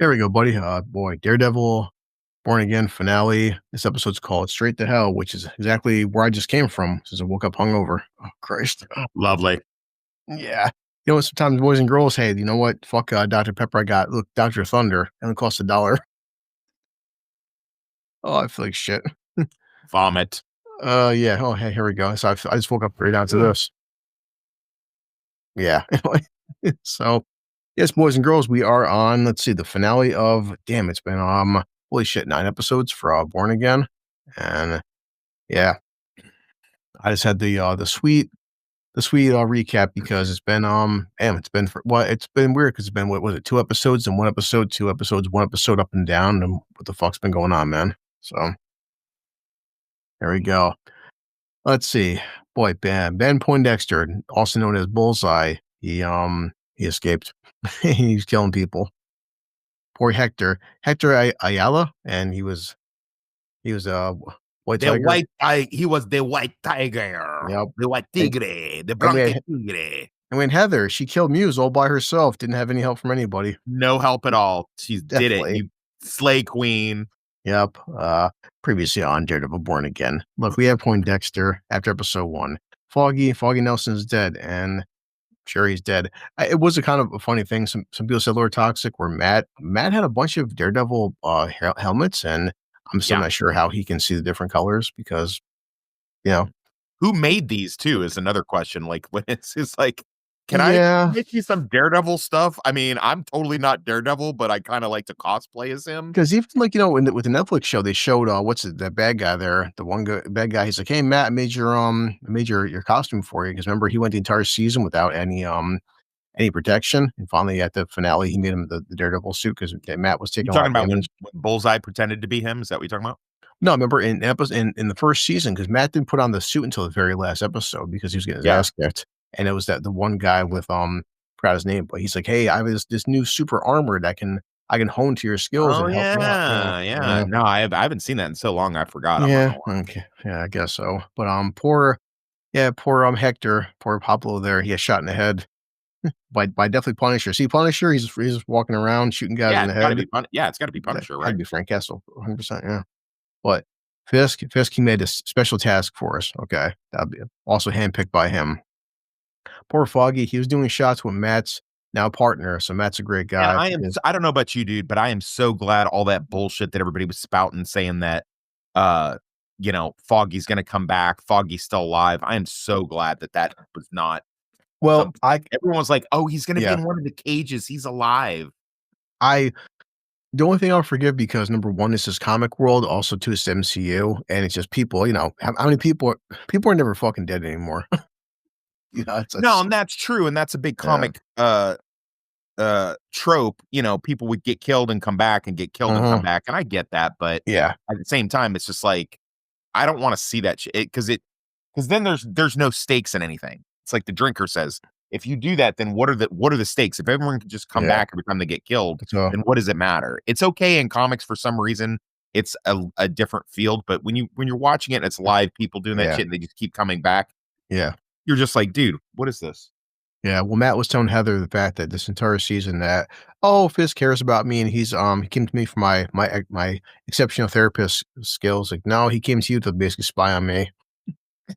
There we go, buddy. Boy, Daredevil, Born Again finale. This episode's called Straight to Hell, which is exactly where I just came from since I woke up hungover. Oh, Christ. Lovely. Yeah. You know what? Sometimes boys and girls, hey, you know what? Fuck Dr. Pepper. I got, look, Dr. Thunder. It only costs $1. Oh, I feel like shit. Vomit. Yeah. Oh, hey, here we go. So I just woke up right down to this. Yeah. So, yes, boys and girls, we are on, let's see, the finale of, damn, it's been, holy shit, 9 episodes for Born Again. And yeah, I just had the sweet recap because it's been damn, it's been it's been weird because it's been, what was it, 2 episodes and 1 episode, 2 episodes, 1 episode up and down, and what the fuck's been going on, man? So there we go. Let's see. Boy, Ben Poindexter, also known as Bullseye, he escaped. He's killing people. Poor Hector Ayala, and he was a white tiger. He was the white tiger. Yep. The white And tigre. The and we blanque had tigre. and when Heather, she killed Muse all by herself, didn't have any help from anybody. No help at all. She did it. Definitely. You slay queen. Yep. Previously on Daredevil Born Again. Look, we have Poindexter after episode 1. Foggy Nelson's dead, and sure, he's dead. It was a kind of a funny thing. Some people said Lord Toxic where Matt had a bunch of Daredevil helmets, and I'm still Yeah. not sure how he can see the different colors because, you know. Who made these too is another question. Like when it's like, can I Yeah, make you some Daredevil stuff? I mean, I'm totally not Daredevil, but I kind of like to cosplay as him. because even like, with the Netflix show, they showed what's it, that bad guy there, the one guy, bad guy. He's like, "Hey Matt, I made your costume for you because remember he went the entire season without any protection, and finally at the finale he made him the Daredevil suit because Matt was You taking a lot talking of about when damage." Bullseye pretended to be him? Is that what you're talking about? No, remember in the first season because Matt didn't put on the suit until the very last episode because he was getting his Yeah. ass kicked, and it was the one guy with forgot his name, but he's like, "Hey, I have this new super armor that I can hone to your skills Oh and help you out." yeah, yeah. Yeah, No, I haven't seen that in so long. I forgot. I'm not yeah, gonna lie. okay, yeah, I guess so. But poor Hector, poor Pablo there, he got shot in the head by definitely Punisher. See Punisher, he's just walking around shooting guys Yeah, in the it's got to head. be Yeah, it's got to be That Punisher, had to right? be Frank Castle, 100%, yeah. But Fisk, he made a special task for us. Okay, that'd be also handpicked by him. Poor Foggy, he was doing shots with Matt's now partner, so Matt's a great And guy because I don't know about you, dude, but I am so glad all that bullshit that everybody was spouting saying that, uh, Foggy's gonna come back, Foggy's still alive. I am so glad that that was not well, some. Everyone was like, "Oh, he's gonna be yeah, in one of the cages. He's alive." I the only thing I'll forgive because number 1 is his comic world, also 2 is MCU, and it's just people, how many people are never fucking dead anymore. No, It's and that's true, and that's a big yeah. comic trope. People would get killed and come back and get killed and come Uh-huh. back, and I get that, but Yeah, at the same time, it's just like I don't want to see that shit because then there's no stakes in anything. It's like the drinker says, if you do that, then what are the stakes? If everyone can just come yeah. back every time they get killed, So, then what does it matter? It's okay in comics for some reason. It's a different field, but when you're watching it and it's live people doing that yeah, shit and they just keep coming back, yeah. you're just like, dude, what is this? Yeah, well, Matt was telling Heather the fact that this entire season that, "Oh, Fisk cares about me, and he came to me for my exceptional therapist skills." Like, no, he came to you to basically spy on me.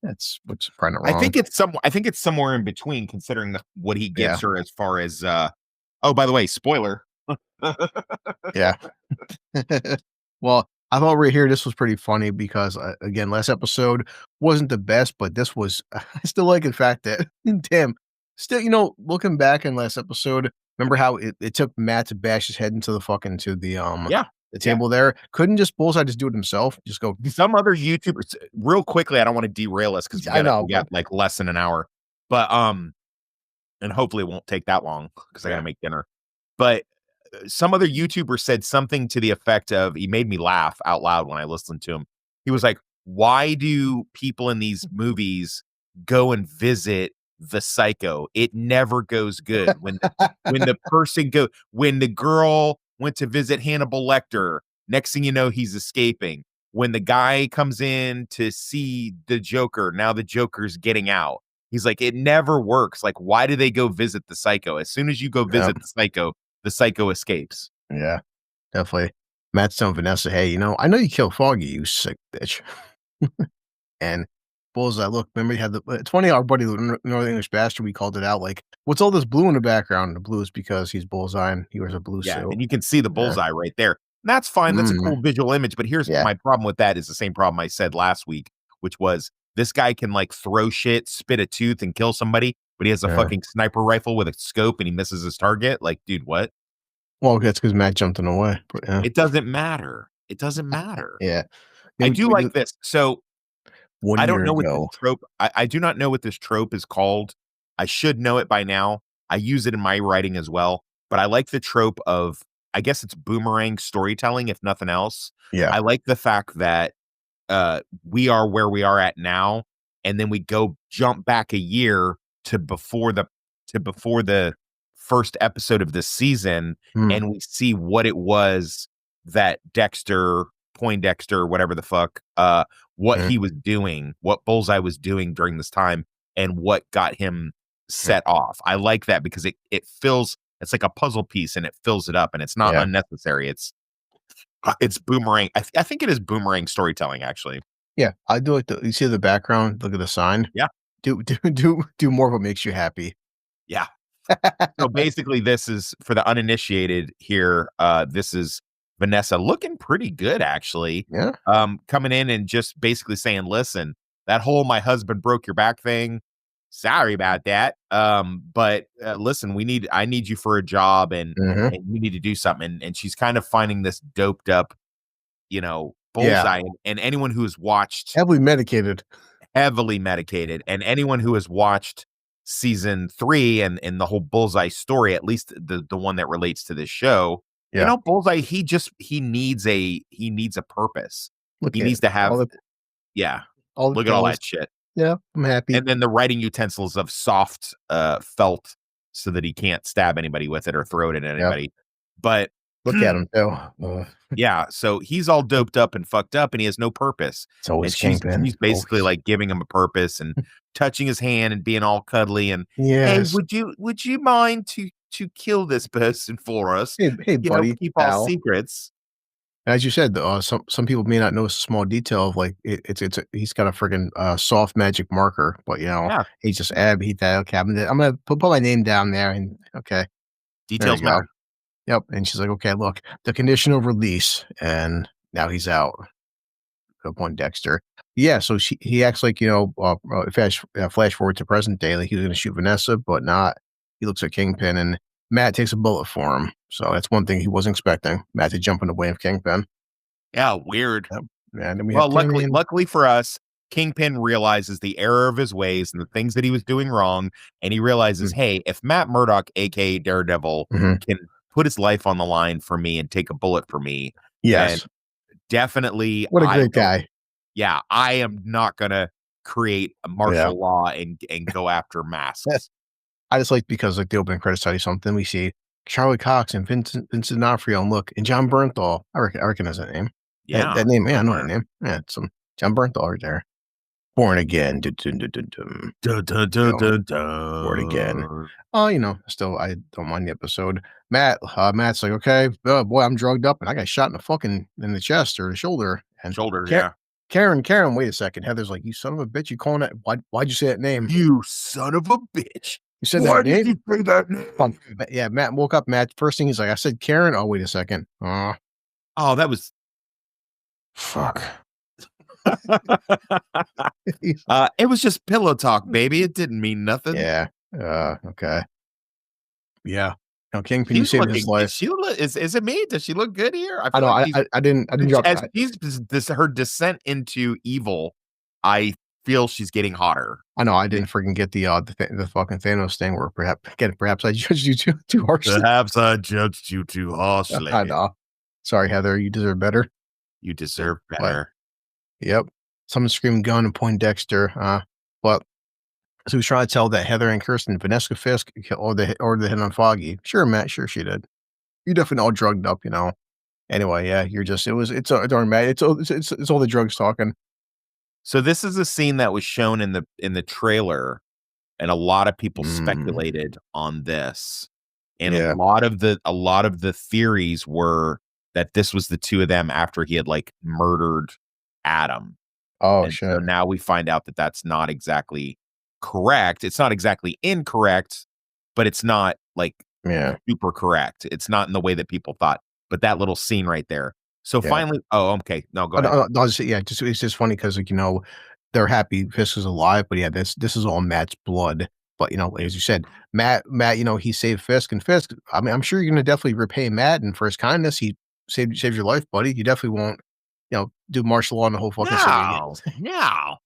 That's what's kinda wrong. I think it's somewhere in between considering what he Yeah, gives her as far as oh, by the way, spoiler. yeah. Well, I thought right here this was pretty funny because, again, last episode wasn't the best, but this was I still like the fact that damn, still, looking back in last episode, remember how it took Matt to bash his head into Yeah. the Yeah. table there? Couldn't just Bullseye just do it himself? Just go, Some other YouTubers real quickly, I don't want to derail us because I know, we but got like less than an hour. But and hopefully it won't take that long because I yeah. gotta make dinner. But some other YouTuber said something to the effect of he made me laugh out loud when I listened to him. He was like, why do people in these movies go and visit the psycho? It never goes good. When the girl went to visit Hannibal Lecter, next thing you know, he's escaping. When the guy comes in to see the Joker, now the Joker's getting out. He's like, it never works. Like, why do they go visit the psycho? As soon as you go Yeah. visit the psycho escapes. Yeah, definitely. Matt's telling Vanessa, "Hey, I know you killed Foggy, you sick bitch." And Bullseye, look, remember you had it's funny, our buddy, the Northern English Bastard, we called it out, like, "What's all this blue in the background?" The blue is because he's Bullseye and he wears a blue Yeah, suit. and you can see the Yeah. bullseye right there. That's fine, that's a Mhm. cool visual image, but here's Yeah. my problem with that is the same problem I said last week, which was this guy can, like, throw shit, spit a tooth, and kill somebody, but he has a Yeah. fucking sniper rifle with a scope and he misses his target. Like, dude, what? Well, that's because Matt jumped in the way, but yeah. It doesn't matter. It doesn't matter. Yeah. I Yeah, do like this. So 1 I don't year know what this ago. trope I do not know what this trope is called. I should know it by now. I use it in my writing as well, but I like the trope of I guess it's boomerang storytelling, if nothing else. Yeah. I like the fact that we are where we are at now, and then we go jump back a year to before the first episode of this season, Mm, and we see what it was that Dexter, Poindexter, whatever the fuck, what mm, he was doing, what Bullseye was doing during this time, and what got him mm, set off. I like that because it fills it's like a puzzle piece and it fills it up and it's not yeah. unnecessary. It's boomerang. I think it is boomerang storytelling, actually. Yeah, I do like you see the background, look at the sign? Yeah, Do more of what makes you happy. yeah. So basically, this is for the uninitiated here. This is Vanessa looking pretty good, actually. Yeah, Coming in and just basically saying, "Listen, that whole my husband broke your back thing. Sorry about that. But listen, I need you for a job, mhm, and you need to do something." And she's kind of finding this doped up, yeah, bullseye. And anyone who has watched heavily medicated. heavily medicated, and anyone who has watched season 3 and the whole Bullseye story, at least the one that relates to this show, Yeah, Bullseye, he needs a purpose. look He at needs to all have the yeah, all the look at all pills. that shit. Yeah, I'm happy. And then the writing utensils of soft, felt so that he can't stab anybody with it or throw it at Yep, anybody. But look at him too. yeah, so he's all doped up and fucked up, and he has no purpose, It's and always Kingpin, she's basically, always. like, giving him a purpose and touching his hand and being all cuddly and, "Hey, Yes. would you mind to kill this person for us? Hey, buddy, Keep all pal. secrets." As you said, some people may not notice a small detail of, like, he's got a friggin', soft magic marker, but, Yeah, he's just, he that okay, I'm gonna put my name down there and okay, there you details go. matter. Yep, and she's like, "Okay, look, the condition of release," and now he's out. Upon Dexter. Yeah, so he acts like, flash forward to present day, like he was gonna shoot Vanessa, but not. He looks at Kingpin, and Matt takes a bullet for him. So that's one thing he wasn't expecting, Matt to jump in the way of Kingpin. Yeah, weird. Yep, and then we have Well, Tammy and luckily for us, Kingpin realizes the error of his ways and the things that he was doing wrong, and he realizes, mm, "Hey, if Matt Murdock, aka Daredevil, mhm. can put his life on the line for me and take a bullet for me, then Yes. definitely What a great guy. I am not gonna create a Yeah. martial law and go after masks." I just like because, like, the opening credits tell you something, we see Charlie Cox and Vincent D'Onofrio, and look, and John Bernthal. I recognize that name. Yeah, That name, yeah, I know that sure. name. Yeah, it's some John Bernthal right there. Born Again, dun, dun, dun, dun, dun. Dun, dun, You dun, know, dun, Born Again. dun. Oh, still, I don't mind the episode. Matt's like, "Okay, boy, I'm drugged up, and I got shot in the chest or the shoulder." And Shoulder, Ka yeah. Karen, wait a second. Heather's like, "You son of a bitch, you calling that why'd you say that name? "You son of a bitch. You said that Why did name?" you say that name?" Yeah, Matt woke up, first thing he's like, "I said Karen? Oh, wait a second. Oh, that was Fuck." He's it was just pillow talk, baby. It didn't mean nothing. yeah, okay. Yeah. Now, Kingpin, you She's saved his looking life. is she look is it me? Does she look good here? I I feel know, like she's I didn't drop as she's this her descent into evil, I feel she's getting hotter. I know, I Yeah. didn't freaking get the fucking Thanos thing where perhaps I judged you too harshly. Perhaps I judged you too I harshly. know. Sorry, Heather, you deserve better. You deserve But better. yep. Someone screamed gun and point Dexter, but so he's trying to tell that Heather and Kirsten, Vanessa Fisk, or the hit on Foggy. Sure, Matt, sure she did. You're definitely all drugged up. Anyway, yeah, you're just it's all Matt. It's all the drugs talking. So this is a scene that was shown in the trailer, and a lot of people Mm, speculated on this. and Yeah. a lot of the theories were that this was the 2 of them after he had, like, murdered Adam. Oh, And so shit. now we find out that that's not exactly correct. It's not exactly incorrect, but it's not, like, Yeah. super correct. It's not in the way that people thought, but that little scene right there. So Yeah. finally okay. No, go Oh, no, ahead. no, I'll just yeah, just it's just funny because like, they're happy Fisk is alive, but yeah, this is all Matt's blood. But, as you said, Matt, he saved Fisk, and Fisk, I mean, I'm sure you're gonna definitely repay Matt, and for his kindness, he saved your life, buddy. You definitely won't, do martial law in the whole fucking city again. No,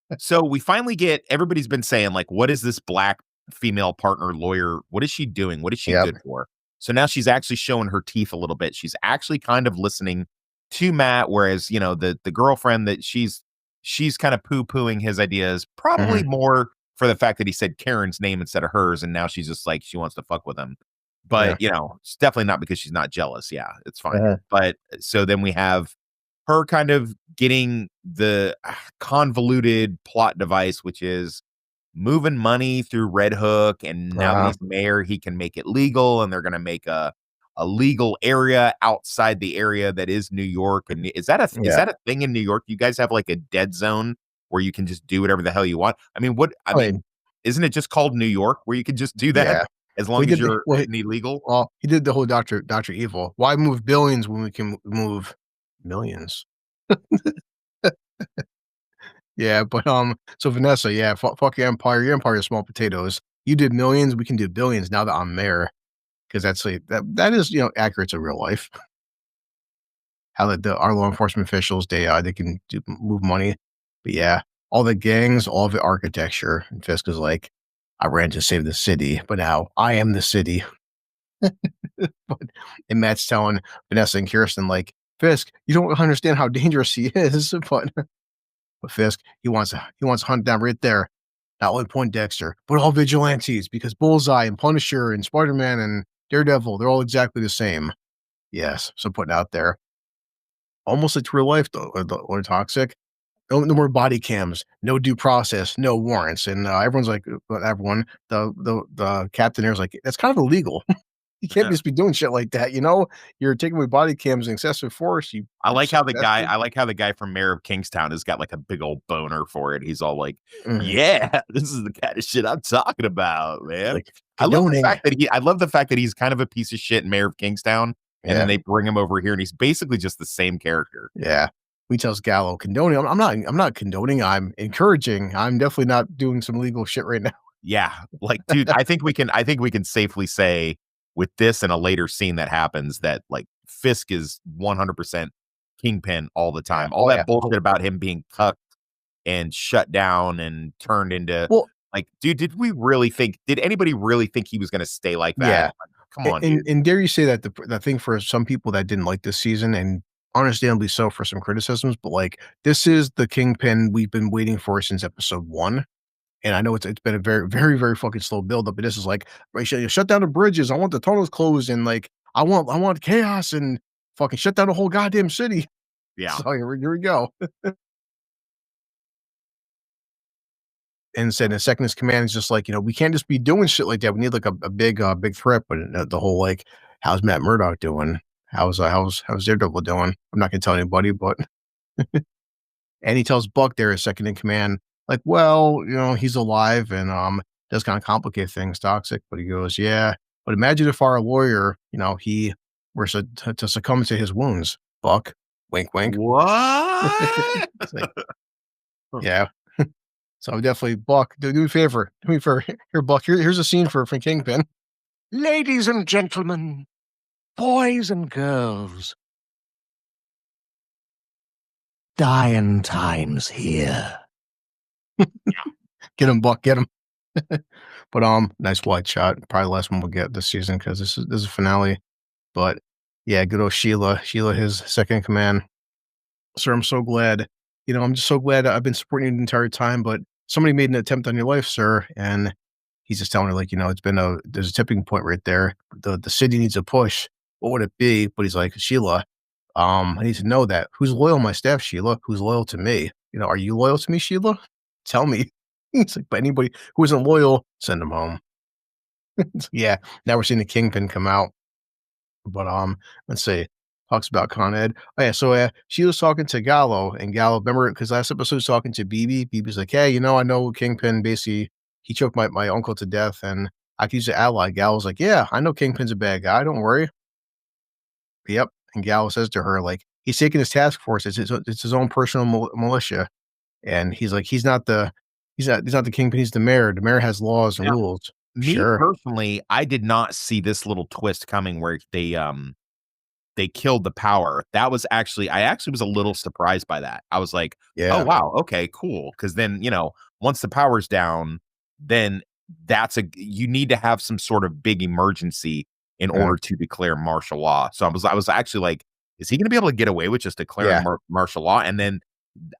no. So we finally get everybody's been saying, like, what is this black female partner lawyer? What is she doing? What is she Yep. good for? So now she's actually showing her teeth a little bit. She's actually kind of listening to Matt, whereas, the girlfriend that she's kind of poo-pooing his ideas, probably Mhm. more for the fact that he said Karen's name instead of hers, and now she's just like she wants to fuck with him. Yeah. But, it's definitely not because she's not jealous. Yeah, it's fine. Mhm. But so then we have her kind of getting the convoluted plot device, which is moving money through Red Hook, and now that Uh-huh. he's mayor, he can make it legal, and they're gonna make a legal area outside the area that is New York. And is Yeah. that a thing in New York? You guys have like a dead zone where you can just do whatever the hell you want? I I mean, mean, isn't it just called New York where you can just do that yeah. as We long as did the you're well, illegal? he did the whole Doctor Evil. Why move billions when we can move millions? Yeah, but, so Vanessa, yeah, fuck your empire. Your empire is small potatoes. You did millions, we can do billions now that I'm mayor, because that's like that is, accurate to real life. How our law enforcement officials, they can move money. But yeah, all the gangs, all the architecture, and Fisk is like, "I ran to save the city, but now I am the city." But and Matt's telling Vanessa and Kirsten like, "Fisk, you don't understand how dangerous he is." But Fisk, he wants to hunt down right there. Not only Poindexter, but all vigilantes, because Bullseye and Punisher and Spider-Man and Daredevil, they're all exactly the same. Yes, so putting out there. Almost like real life though, or toxic. No more body cams, no due process, no warrants, and, everyone's like, well, everyone, the captain there's like, "That's kind of illegal." You can't just be doing shit like that, you know? You're taking away body cams and excessive force, you sick bastard. I like how the guy from Mayor of Kingstown has got, like, a big old boner for it. He's all like, Mhm. "Yeah, this is the kind of shit I'm talking about, man." Like, condoning. I love the fact that he's kind of a piece of shit in Mayor of Kingstown, and then Yeah, they bring him over here, and he's basically just the same character. yeah. We tells Gallo, condoning. I'm not condoning, I'm encouraging. I'm definitely not doing some illegal shit right now. Yeah, like, dude, I think we can safely say with this and a later scene that happens that, like, Fisk is 100% Kingpin all the Yeah. time. All Oh, that yeah. Oh, bullshit about him being cucked and shut down and turned into well, like, dude, did anybody really think he was gonna stay like that? yeah. Like, come on, And dude. and dare you say that the thing for some people that didn't like this season, and understandably so for some criticisms, but, like, this is the Kingpin we've been waiting for since episode 1. And I know it's been a very, very, very fucking slow build up, but this is like, right, shut down the bridges. I want the tunnels closed, and like I want chaos, and fucking shut down the whole goddamn city. Yeah. So here we go. And said the second in command is just like, we can't just be doing shit like that. We need like a big threat. But the whole like, how's Matt Murdock doing? How's Daredevil doing? I'm not gonna tell anybody, but and he tells Buck there is second in command, like, well, he's alive and does kind of complicate things, toxic. But he goes, yeah. But imagine if our lawyer, he were to succumb to his wounds. Buck, wink, wink. What? It's like, yeah. So definitely, Buck, do me a favor. Do me a favor. Here, Buck. Here's a scene for Kingpin. Ladies and gentlemen, boys and girls, dying times here. Get him, Buck. Get him. But nice wide shot. Probably the last one we'll get this season because this is a finale. But yeah, good old Sheila. Sheila, his second in command. Sir, I'm so glad. I'm just so glad I've been supporting you the entire time, but somebody made an attempt on your life, sir. And he's just telling her, like, there's a tipping point right there. The city needs a push. What would it be? But he's like, Sheila, I need to know that. Who's loyal on my staff, Sheila? Who's loyal to me? Are you loyal to me, Sheila? Tell me. He's like, but anybody who isn't loyal, send them home. Yeah, now we're seeing the Kingpin come out. But, let's see, talks about Con Ed. Oh, yeah, so, she was talking to Gallo, and Gallo remember because last episode was talking to BB. BB's like, "Hey, I know Kingpin basically he choked my uncle to death, and I could use an ally." Gallo's like, "Yeah, I know Kingpin's a bad guy, don't worry." Yep, and Gallo says to her, like, "He's taking his task force, it's his own personal militia." And he's like, he's not the Kingpin, he's the mayor has laws and Now, rules." me Sure. personally, I did not see this little twist coming where they killed the power. That was actually I actually was a little surprised by that. I was like, "Oh, Yeah, wow, okay, cool." Because then, once the power's down, then you need to have some sort of big emergency in yeah, order to declare martial law. So I was actually like, "Is he gonna be able to get away with just declaring yeah, martial law?" And then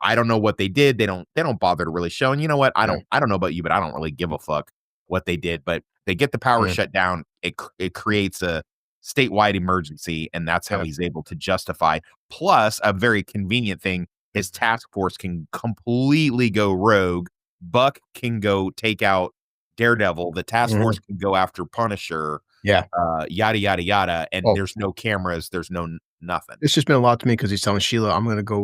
I don't know what they did. They don't bother to really show. And you know what? yeah, I don't know about you, but I don't really give a fuck what they did. But they get the power yeah, shut down. It creates a statewide emergency, and that's how yeah, he's able to justify. Plus, a very convenient thing: his task force can completely go rogue. Buck can go take out Daredevil. The task mhm, force can go after Punisher. yeah. Yada yada yada. And Oh, there's no cameras. There's no nothing. it's just been a lot to me because he's telling Sheila, "I'm gonna go,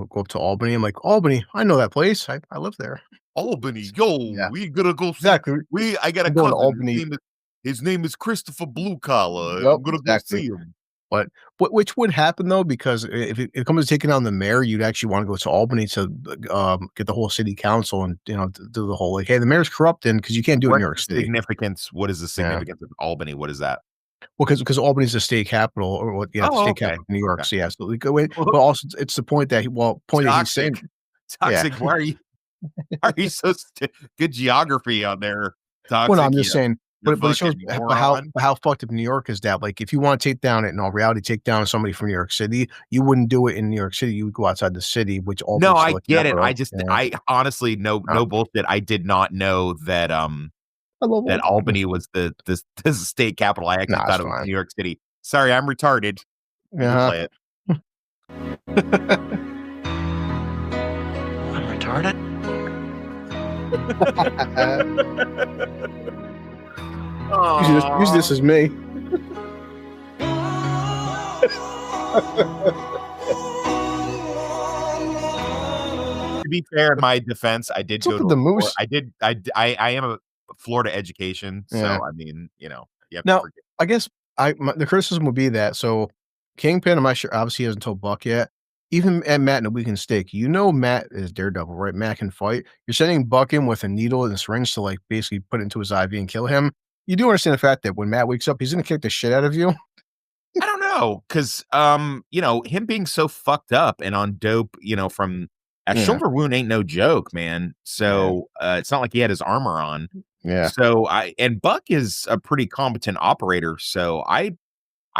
go up to Albany." I'm like, "Albany? I know that place. I live there." Albany, yo, Yeah, we gonna go see. exactly. I got a I'm going to cousin. His Albany. name is Christopher Blue Collar. Yep, I'm gonna go exactly. see him. But which would happen though, because if it comes to taking down the mayor, you'd actually wanna go to Albany to, get the whole city council and, do the whole, like, "Hey, the mayor's corrupting because you can't do it in New What's York the City." significance? What is the Yeah. significance of Albany? What is that? Well, because Albany's the state capital or what the Oh, state okay, capital of New York, okay. so, yeah, so we go in but also it's the point that he's saying. Toxic, Yeah. toxic. Why are you? Why are you so good geography on there? Well, no, Toxic. I'm just saying, You but it shows fucking but how moron. but how fucked up New York is that, like, if you wanna take down it in all reality, take down somebody from New York City, you wouldn't do it in New York City, you would go outside the city, which No, Albany's I still a get it. capital. Yeah. I honestly, Uh, no bullshit. I did not know that I love that Albany. Albany was the state capital. I actually Nah, it's thought it was fine. New York City. Sorry, I'm retarded. You can Uh-huh. play it. I'm retarded? Use this as me. To be fair, in my defense, I did What's up go with to the a Flor moose? I did I am a Florida education, Yeah. so, I mean, you have to Now, forgive. I guess the criticism would be that so Kingpin, I'm not sure. Obviously, he hasn't told Buck yet. Even at Matt in a weakened stake, Matt is Daredevil, right? Matt can fight. You're sending Buck in with a needle and a syringe to like basically put it into his IV and kill him. You do understand the fact that when Matt wakes up, he's gonna kick the shit out of you. I don't know, 'cause, him being so fucked up and on dope, from a Yeah, shoulder wound ain't no joke, man. yeah, So, it's not like he had his armor on. yeah. So, Buck is a pretty competent operator, so I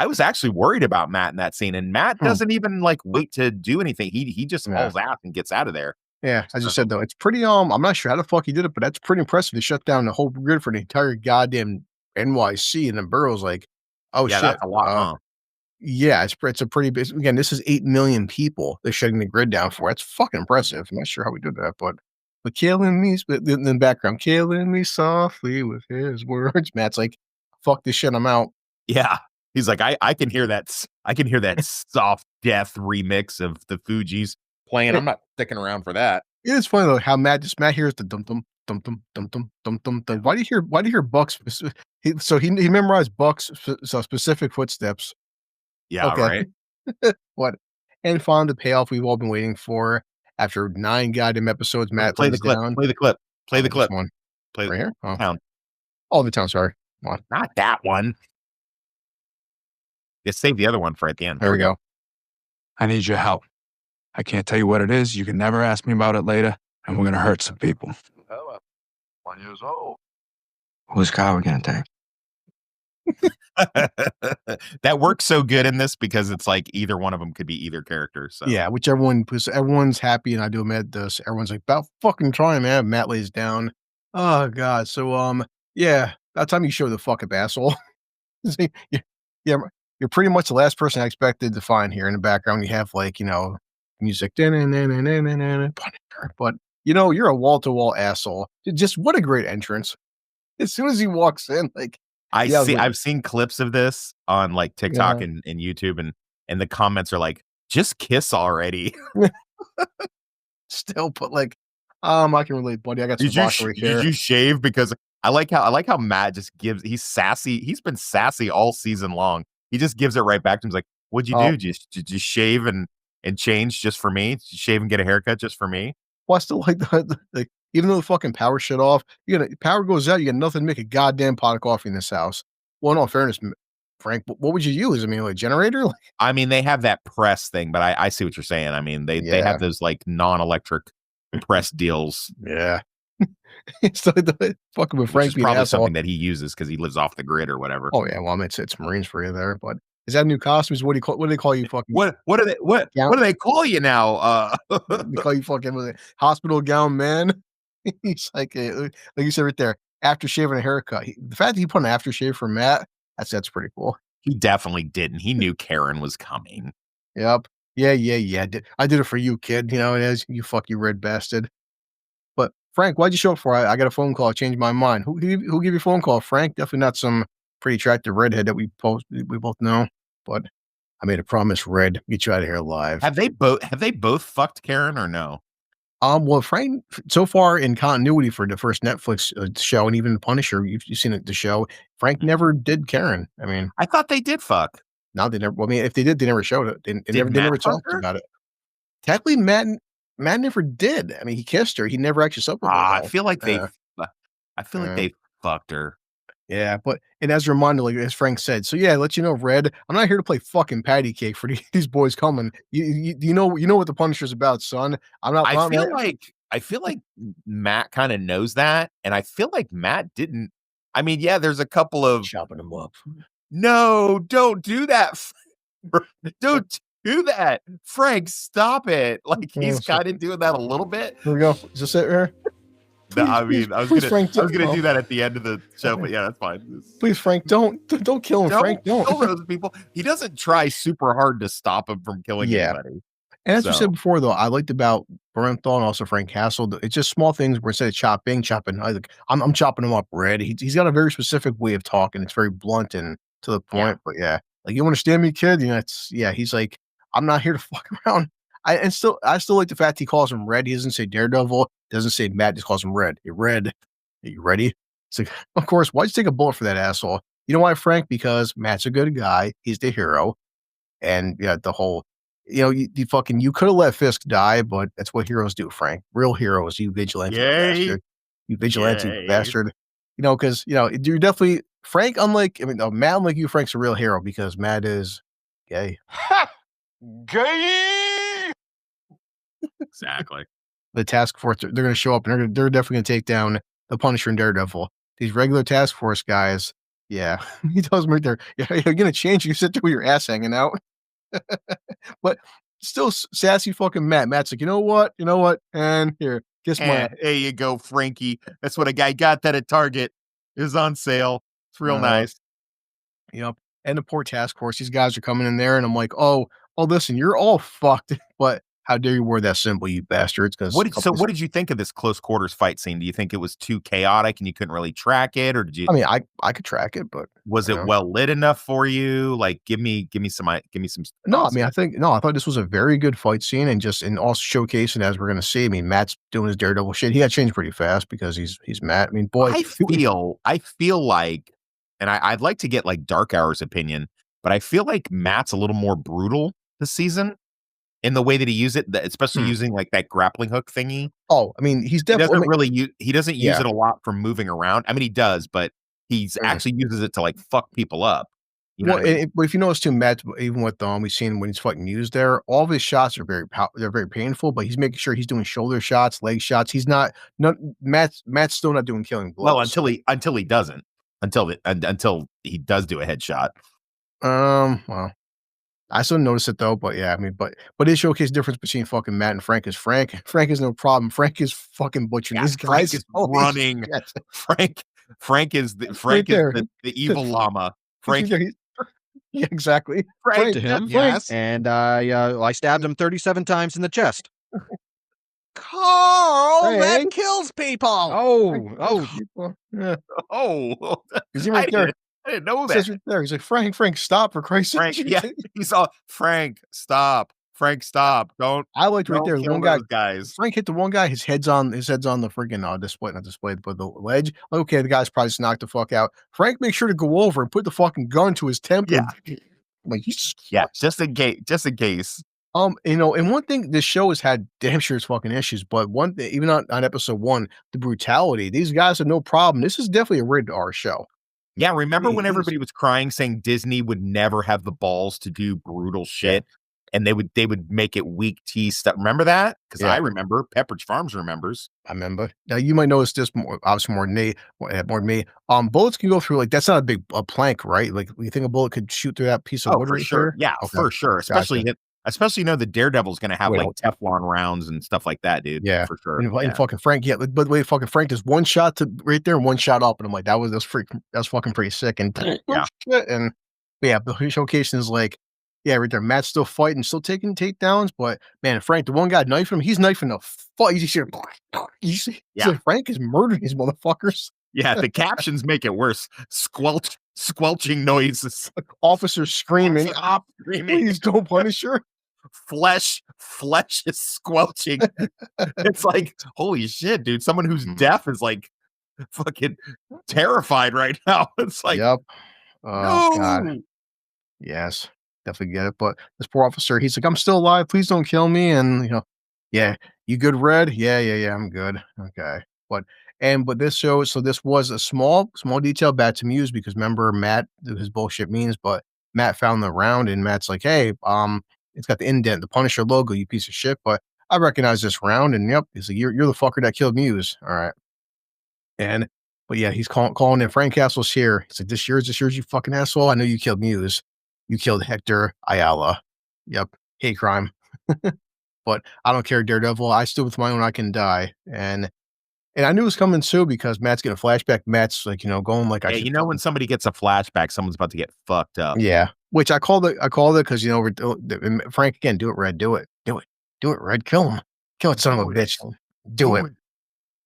was actually worried about Matt in that scene, and Matt Hmm, doesn't even, like, wait to do anything. He just yeah, hauls ass and gets out of there. yeah. As you So said though, it's pretty. I'm not sure how the fuck he did it, but that's pretty impressive to shut down the whole grid for the entire goddamn NYC, and then Burrow's like, "Oh yeah, shit." that's a lot, huh? Yeah, it's a pretty big again, this is 8,000,000 people they're shutting the grid down for. That's fucking impressive. I'm not sure how we did that, but killing me but in the background, killing me softly with his words. Matt's like, "Fuck this shit, I'm out." Yeah. He's like, I can hear I can hear that soft death remix of the Fugees playing. I'm It not sticking around for that. it is funny though how Matt hears the dum dum dum dum dum dum dum dum dum. Why do you hear Buck's he memorized Buck's specific footsteps. Yeah, Okay. right? What and found the payoff we've all been waiting for. After 9 goddamn episodes, Matt Play the lays clip, down. play the clip, play the Which clip, one? play Right here? the Oh. town. Oh, the town, sorry. Come on. Not that one. Just save the other one for at the end. There There we we go. go. I need your help. I can't tell you what it is. You can never ask me about it later, and we're gonna hurt some people. Oh, 1 years old. Whose car are we gonna take? That works so good in this because it's like either one of them could be either character, so. Yeah, whichever one, because everyone's happy and I do admit this. Everyone's like, "About fucking trying, man." Matt lays down. Oh god. So, yeah, that time you show the fuck up, asshole. See, yeah, you're pretty much the last person I expected to find here. In the background, you have like, music. But you're a wall to wall asshole. Just what a great entrance. As soon as he walks in, like Yeah, I was like, I've seen clips of this on like TikTok yeah. and YouTube, and the comments are like, just kiss already. Still, but like, I can relate, buddy. I got some vodka right Did here. you shave? Because I like how Matt just gives, he's sassy. He's been sassy all season long. He just gives it right back to him. He's like, what'd you Oh, do? Did you shave and change just for me? Did you shave and get a haircut just for me? well, I still like like, even though the fucking power shut off, power goes out, you got nothing to make a goddamn pot of coffee in this house. Well, in all fairness, Frank, what would you use? I mean, like a generator? Like, I mean, they have that press thing, but I see what you're saying. I mean, they yeah, have those like non-electric press deals, yeah. It's like fucking with which Frank is being an probably asshole. something that he uses because he lives off the grid or whatever. Oh yeah, well, I mean, it's Marines for you there, but is that new costumes? What do they call you? Fucking What gown? do they call you now? They call you fucking what is it, hospital gown man. He's like you said right there, after shaving a haircut. The fact that he put an aftershave for Matt, that's pretty cool. He definitely didn't. He knew Karen was coming. Yep. Yeah. I did it for you, kid. You know it is. You red bastard. But Frank, why'd you show up for? I got a phone call. I changed my mind. Who gave you a phone call? Frank? Definitely not some pretty attractive redhead that we both know. But I made a promise, Red. Get you out of here alive. Have they both fucked Karen or no? Well, Frank, so far in continuity for the first Netflix show and even Punisher, you've seen it, the show. Frank never did Karen. I mean, I thought they did fuck. now they never. Well, I mean, if they did, they never showed it. Did They Matt never fuck talked her? about it. Technically, Matt never did. I mean, he kissed her. He never actually slept with her. I Though. feel like Yeah, I feel like yeah. they fucked her. Yeah, but and as a reminder, like as Frank said, so yeah, let you know, Red, I'm not here to play fucking patty cake for these boys coming. You know what the Punisher's about, son. I feel like Matt kind of knows that, and I feel like Matt didn't. I mean, yeah, there's a couple of chopping him up. no, don't do that. Don't do that, Frank. Stop it. Like Oh, he's kind of doing that a little bit. here we go. Is this it here? No, Please, I please, mean, I was please, gonna Frank, I was gonna oh, do that at the end of the show, but yeah, that's fine. please, Frank, don't kill him, Frank, Don't don't. kill those people. He doesn't try super hard to stop him from killing Yeah. anybody. And as you So said before, though, I liked about Bernthal and also Frank Castle. It's just small things where instead of chopping, I'm chopping him up, Red. He's got a very specific way of talking. It's very blunt and to the yeah, point. But yeah, like you understand me, kid. He's like, I'm not here to fuck around. I still like the fact he calls him Red. He doesn't say Daredevil, doesn't say Matt, just calls him Red. Hey, Red, are you ready? It's like, of course, why'd you take a bullet for that asshole? You know why, Frank? Because Matt's a good guy. He's the hero. And yeah, the whole, you could have let Fisk die, but that's what heroes do, Frank. Real heroes, you vigilante yay, bastard. You vigilante yay. bastard. Because you're definitely Frank. Matt, unlike you, Frank's a real hero because Matt is gay. Ha! Gay! Exactly. The task force, they're going to show up and they're definitely going to take down the Punisher and Daredevil. These regular task force guys, yeah, he tells them right there, yeah, you're going to change. You sit there with your ass hanging out. But still sassy fucking Matt. Matt's like, you know what? And here, kiss my ass. There you go, Frankie. That's what a guy got that at Target. It was on sale. It's real nice. Yep. And the poor task force, these guys are coming in there, and I'm like, oh, listen, you're all fucked, but how dare you wear that symbol, you bastards? Because What did you think of this close quarters fight scene? Do you think it was too chaotic and you couldn't really track it, or did you? I mean, I could track it, but Was it well lit enough for you? Like, give me some. no. I mean, I thought this was a very good fight scene, and also showcasing as we're gonna see. I mean, Matt's doing his Daredevil shit. He got changed pretty fast because he's Matt. I mean, boy, I feel like, and I'd like to get like Dark Hour's opinion, but I feel like Matt's a little more brutal this season in the way that he used it, especially using like that grappling hook thingy. Oh, I mean, he's He doesn't definitely really he doesn't use it a lot for moving around. I mean, he does, but he's actually uses it to like fuck people up. You know what I mean? But if you notice too, Matt, even with we've seen when he's fighting used there, all of his shots are they're very painful. But he's making sure he's doing shoulder shots, leg shots. He's not Matt's still not doing killing blows. Well, until he doesn't, until he does do a headshot. Well, I still notice it though. But yeah, I mean, but it showcases the difference between fucking Matt and Frank. Is Frank is no problem. Frank is fucking butchering these guys. Frank is running. Frank is the evil llama. Frank. Yeah, exactly. Frank to him, yes. And I stabbed him 37 times in the chest. Carl, that Frank. kills people. Oh, yeah. Oh, Is he right there? I didn't know It says that. right there. He's like, Frank, stop for Christ's Frank, sake. yeah, he's all Frank, stop. Frank, stop. I liked right Don't there. The kill one guy, those guys. Frank hit the one guy. His head's on the freaking display, not display, but the ledge. Okay, the guy's probably just knocked the fuck out. Frank makes sure to go over and put the fucking gun to his temple. Yeah. I'm like, Jesus Yeah, Christ. just in case. And one thing this show has had damn sure it's fucking issues, but one thing, even on episode one, the brutality, these guys have no problem. This is definitely a rated R show. Yeah, remember when It is. everybody was crying saying Disney would never have the balls to do brutal shit and they would make it weak tea stuff. Remember that? Because Yeah. I remember, Pepperidge Farms remembers. I remember. Now you might notice this more, obviously more than me. Bullets can go through like that's not a plank, right? Like you think a bullet could shoot through that piece of Oh, wood for right sure. there? Yeah, Okay, for sure. gotcha. Especially the Daredevil's gonna have Wait, like Teflon rounds and stuff like that, dude. Yeah, For sure. and fucking Frank, yeah, but wait, fucking Frank, there's one shot to right there and one shot up, and I'm like, that's fucking pretty sick, and Yeah. shit, and yeah, the showcasing is like, yeah, right there, Matt's still fighting, still taking takedowns, but man, Frank, the one guy knifing him, he's knifing the fuck, you see, Yeah. like, Frank is murdering these motherfuckers, Yeah, the captions make it worse. Squelching noises. like officers screaming, Screaming. please don't punish her. Flesh is squelching. It's like, holy shit, dude. Someone who's deaf is like fucking terrified right now. It's like, Yep. Oh no. God. Yes, definitely get it. But this poor officer, he's like, I'm still alive. Please don't kill me. And yeah, you good, Red? Yeah, I'm good. Okay. But this shows, so this was a small detail bad to Muse because remember Matt, his bullshit means, but Matt found the round and Matt's like, hey, it's got the indent, the Punisher logo, you piece of shit. But I recognize this round, and yep, he's like, you're the fucker that killed Muse. All right. But yeah, he's calling in Frank Castle's here. He's like, this yours, you fucking asshole. I know you killed Muse. You killed Hector Ayala. Yep. Hate crime. But I don't care, Daredevil. I stood with my own, I can die. And I knew it was coming too because Matt's getting a flashback. Matt's like, going like, Yeah, when somebody gets a flashback, someone's about to get fucked up. yeah. Which I called it because, Frank, again, do it, Red. Do it. Do it, Red. Kill him. Kill it, son of a bitch. Do it.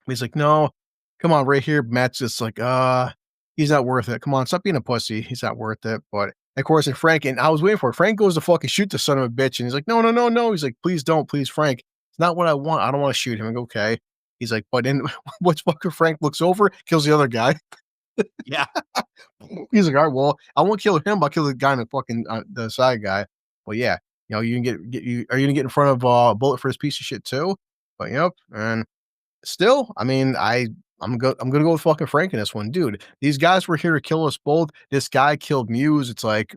He's like, no, come on, right here. Matt's just like, he's not worth it. Come on, stop being a pussy. He's not worth it. But of course, and I was waiting for it. Frank goes to fucking shoot the son of a bitch. And he's like, no. He's like, please don't, please, Frank. It's not what I want. I don't want to shoot him. I go, okay. He's like, but then what's fucking Frank looks over, kills the other guy. Yeah. He's like, all right, well, I won't kill him, but I'll kill the guy in the fucking the side guy. But yeah, you can are you gonna get in front of a bullet for this piece of shit too? But yep, and still, I mean, I'm gonna go with fucking Frank in this one, dude. These guys were here to kill us both. This guy killed Muse. It's like,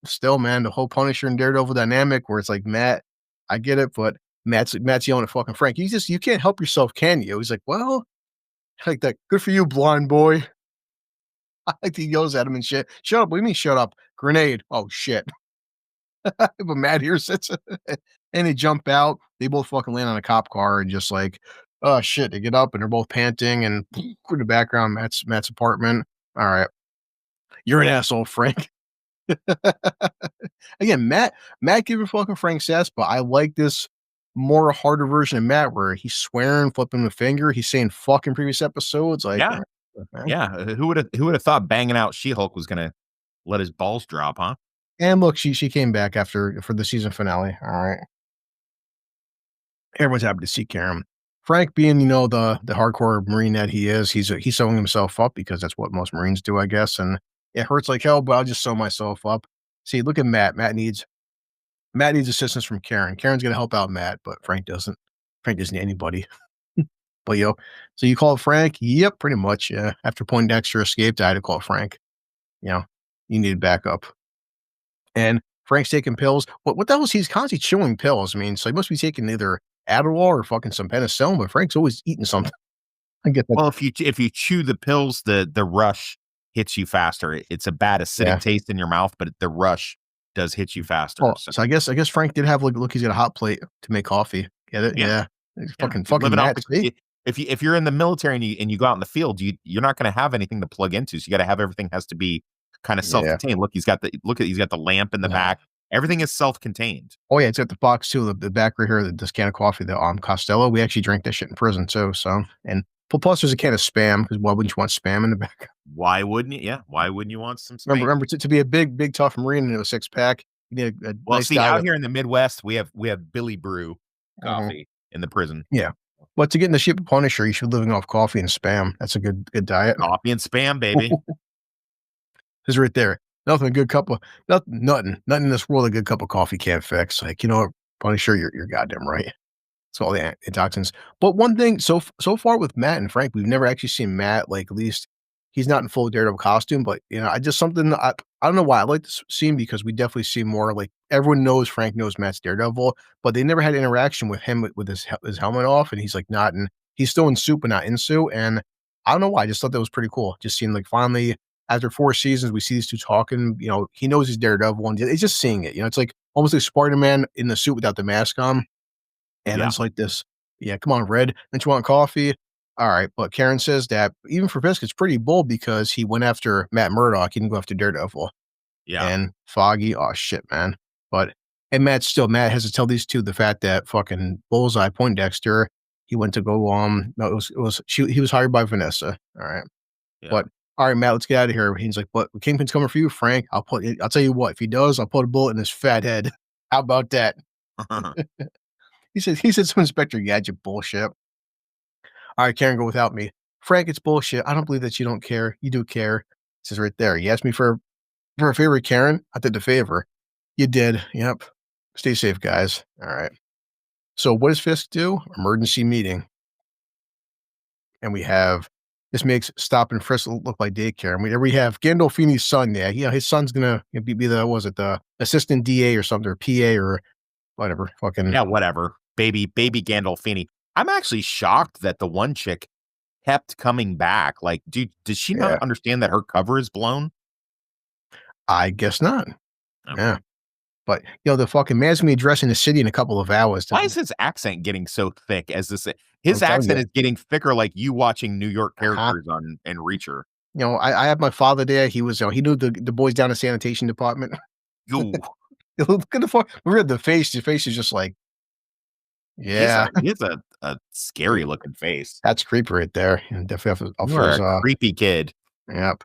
still, man, the whole Punisher and Daredevil dynamic where it's like Matt, I get it, but Matt's yelling at fucking Frank. You can't help yourself, can you? He's like, well, like that. Good for you, blind boy. I like he yells at him and shit. Shut up. What do you mean shut up? Grenade. Oh shit. But Matt here sits and they jump out. They both fucking land on a cop car and just like, oh shit. They get up and they're both panting and in the background, Matt's apartment. All right. You're an asshole, Frank. Again, Matt giving fucking Frank sass, but I like this more harder version of Matt where he's swearing, flipping the finger. He's saying fuck in previous episodes. Like, Yeah. Yeah. Who would have thought banging out She-Hulk was gonna let his balls drop, huh? And look, she came back for the season finale. All right. Everyone's happy to see Karen. Frank being, the hardcore Marine that he is, he's sewing himself up because that's what most Marines do, I guess. And it hurts like hell, but I'll just sew myself up. See, look at Matt. Matt needs assistance from Karen. Karen's gonna help out Matt, but Frank doesn't. Frank doesn't need anybody. But so you call Frank? Yep, pretty much. Yeah. After Poindexter escaped, I had to call Frank. You needed backup. And Frank's taking pills. What the hell is he's constantly chewing pills? I mean, so he must be taking either Adderall or fucking some penicillin, but Frank's always eating something. I get that. Well, if you chew the pills, the rush hits you faster. It's a bad acidic taste in your mouth, but the rush does hit you faster. Oh, so I guess Frank did have look, he's got a hot plate to make coffee. Get it? Yeah. Fucking Matt. If you're in the military and you go out in the field, you're not going to have anything to plug into. So you got to have everything has to be kind of self-contained. Look, he's got the lamp in the back. Everything is self-contained. Oh yeah, it's got the box too. The back right here, this can of coffee, the Costello. We actually drank that shit in prison too. So, and plus there's a can of Spam because why wouldn't you want Spam in the back? Why wouldn't you? Yeah, why wouldn't you want some Remember, spank? remember to be a big tough Marine and a six pack, you need a Well, nice see, out diet. here in the Midwest, we have Billy Brew Mhm. coffee in the prison. Yeah, but to get in the shape of Punisher, you should be living off coffee and spam. That's a good diet. Coffee and spam, baby. Is right there. Nothing a good cup of nothing in this world a good cup of coffee can't fix. Like, you know what, Punisher, you're goddamn right. It's all the antioxidants. But one thing, so far with Matt and Frank, we've never actually seen Matt, like, at least he's not in full Daredevil costume, but, you know, I just something I don't know why I like this scene because we definitely see more, like, everyone knows Frank knows Matt's Daredevil, but they never had interaction with him with his helmet off, and he's, like, not in he's still in suit, but not in suit, and I don't know why, I just thought that was pretty cool. Just seeing, like, finally, after 4 seasons, we see these 2 talking, you know, he knows he's Daredevil, and it's just seeing it, you know, it's like almost like Spider-Man in the suit without the mask on. And I Yeah, just like this. Yeah, come on, Red. Don't you want coffee? All right. But Karen says that even for Fisk, it's pretty bold because he went after Matt Murdock. He didn't go after Daredevil. yeah, And Foggy, oh shit, man. But and Matt has to tell these two the fact that fucking Bullseye Poindexter, he went to go no, he was hired by Vanessa. All right. yeah. But all right, Matt, let's get out of here. He's like, but Kingpin's coming for you, Frank. I'll tell you what, if he does, I'll put a bullet in his fat head. How about that? He said some Inspector Gadget bullshit. All right, Karen, go without me. Frank, it's bullshit. I don't believe that you don't care. You do care. It says right there. You asked me for a favor, Karen. I did the favor. You did. Yep. Stay safe, guys. All right. So what does Fisk do? Emergency meeting. And we have this makes Stop and Frisk look like daycare. And we have Gandolfini's son. Yeah, his son's gonna be the was it the assistant DA or something or PA or whatever. Fucking Yeah, whatever. Baby Gandolfini. I'm actually shocked that the one chick kept coming back. Like, dude, does she yeah. not understand that her cover is blown? I guess not. Okay. Yeah. But, you know, the fucking man's gonna be addressing the city in a couple of hours. Why is his accent getting so thick as this? I'm His telling accent you. is getting thicker like you watching New York Uh-huh. characters on and Reacher. You know, I had my father there. He was, he knew the boys down in sanitation department. Yo, Look at the fuck. Look at the face. The face is just like, yeah, he has a scary looking face. that's creepy right there. And definitely You are a creepy kid. yep.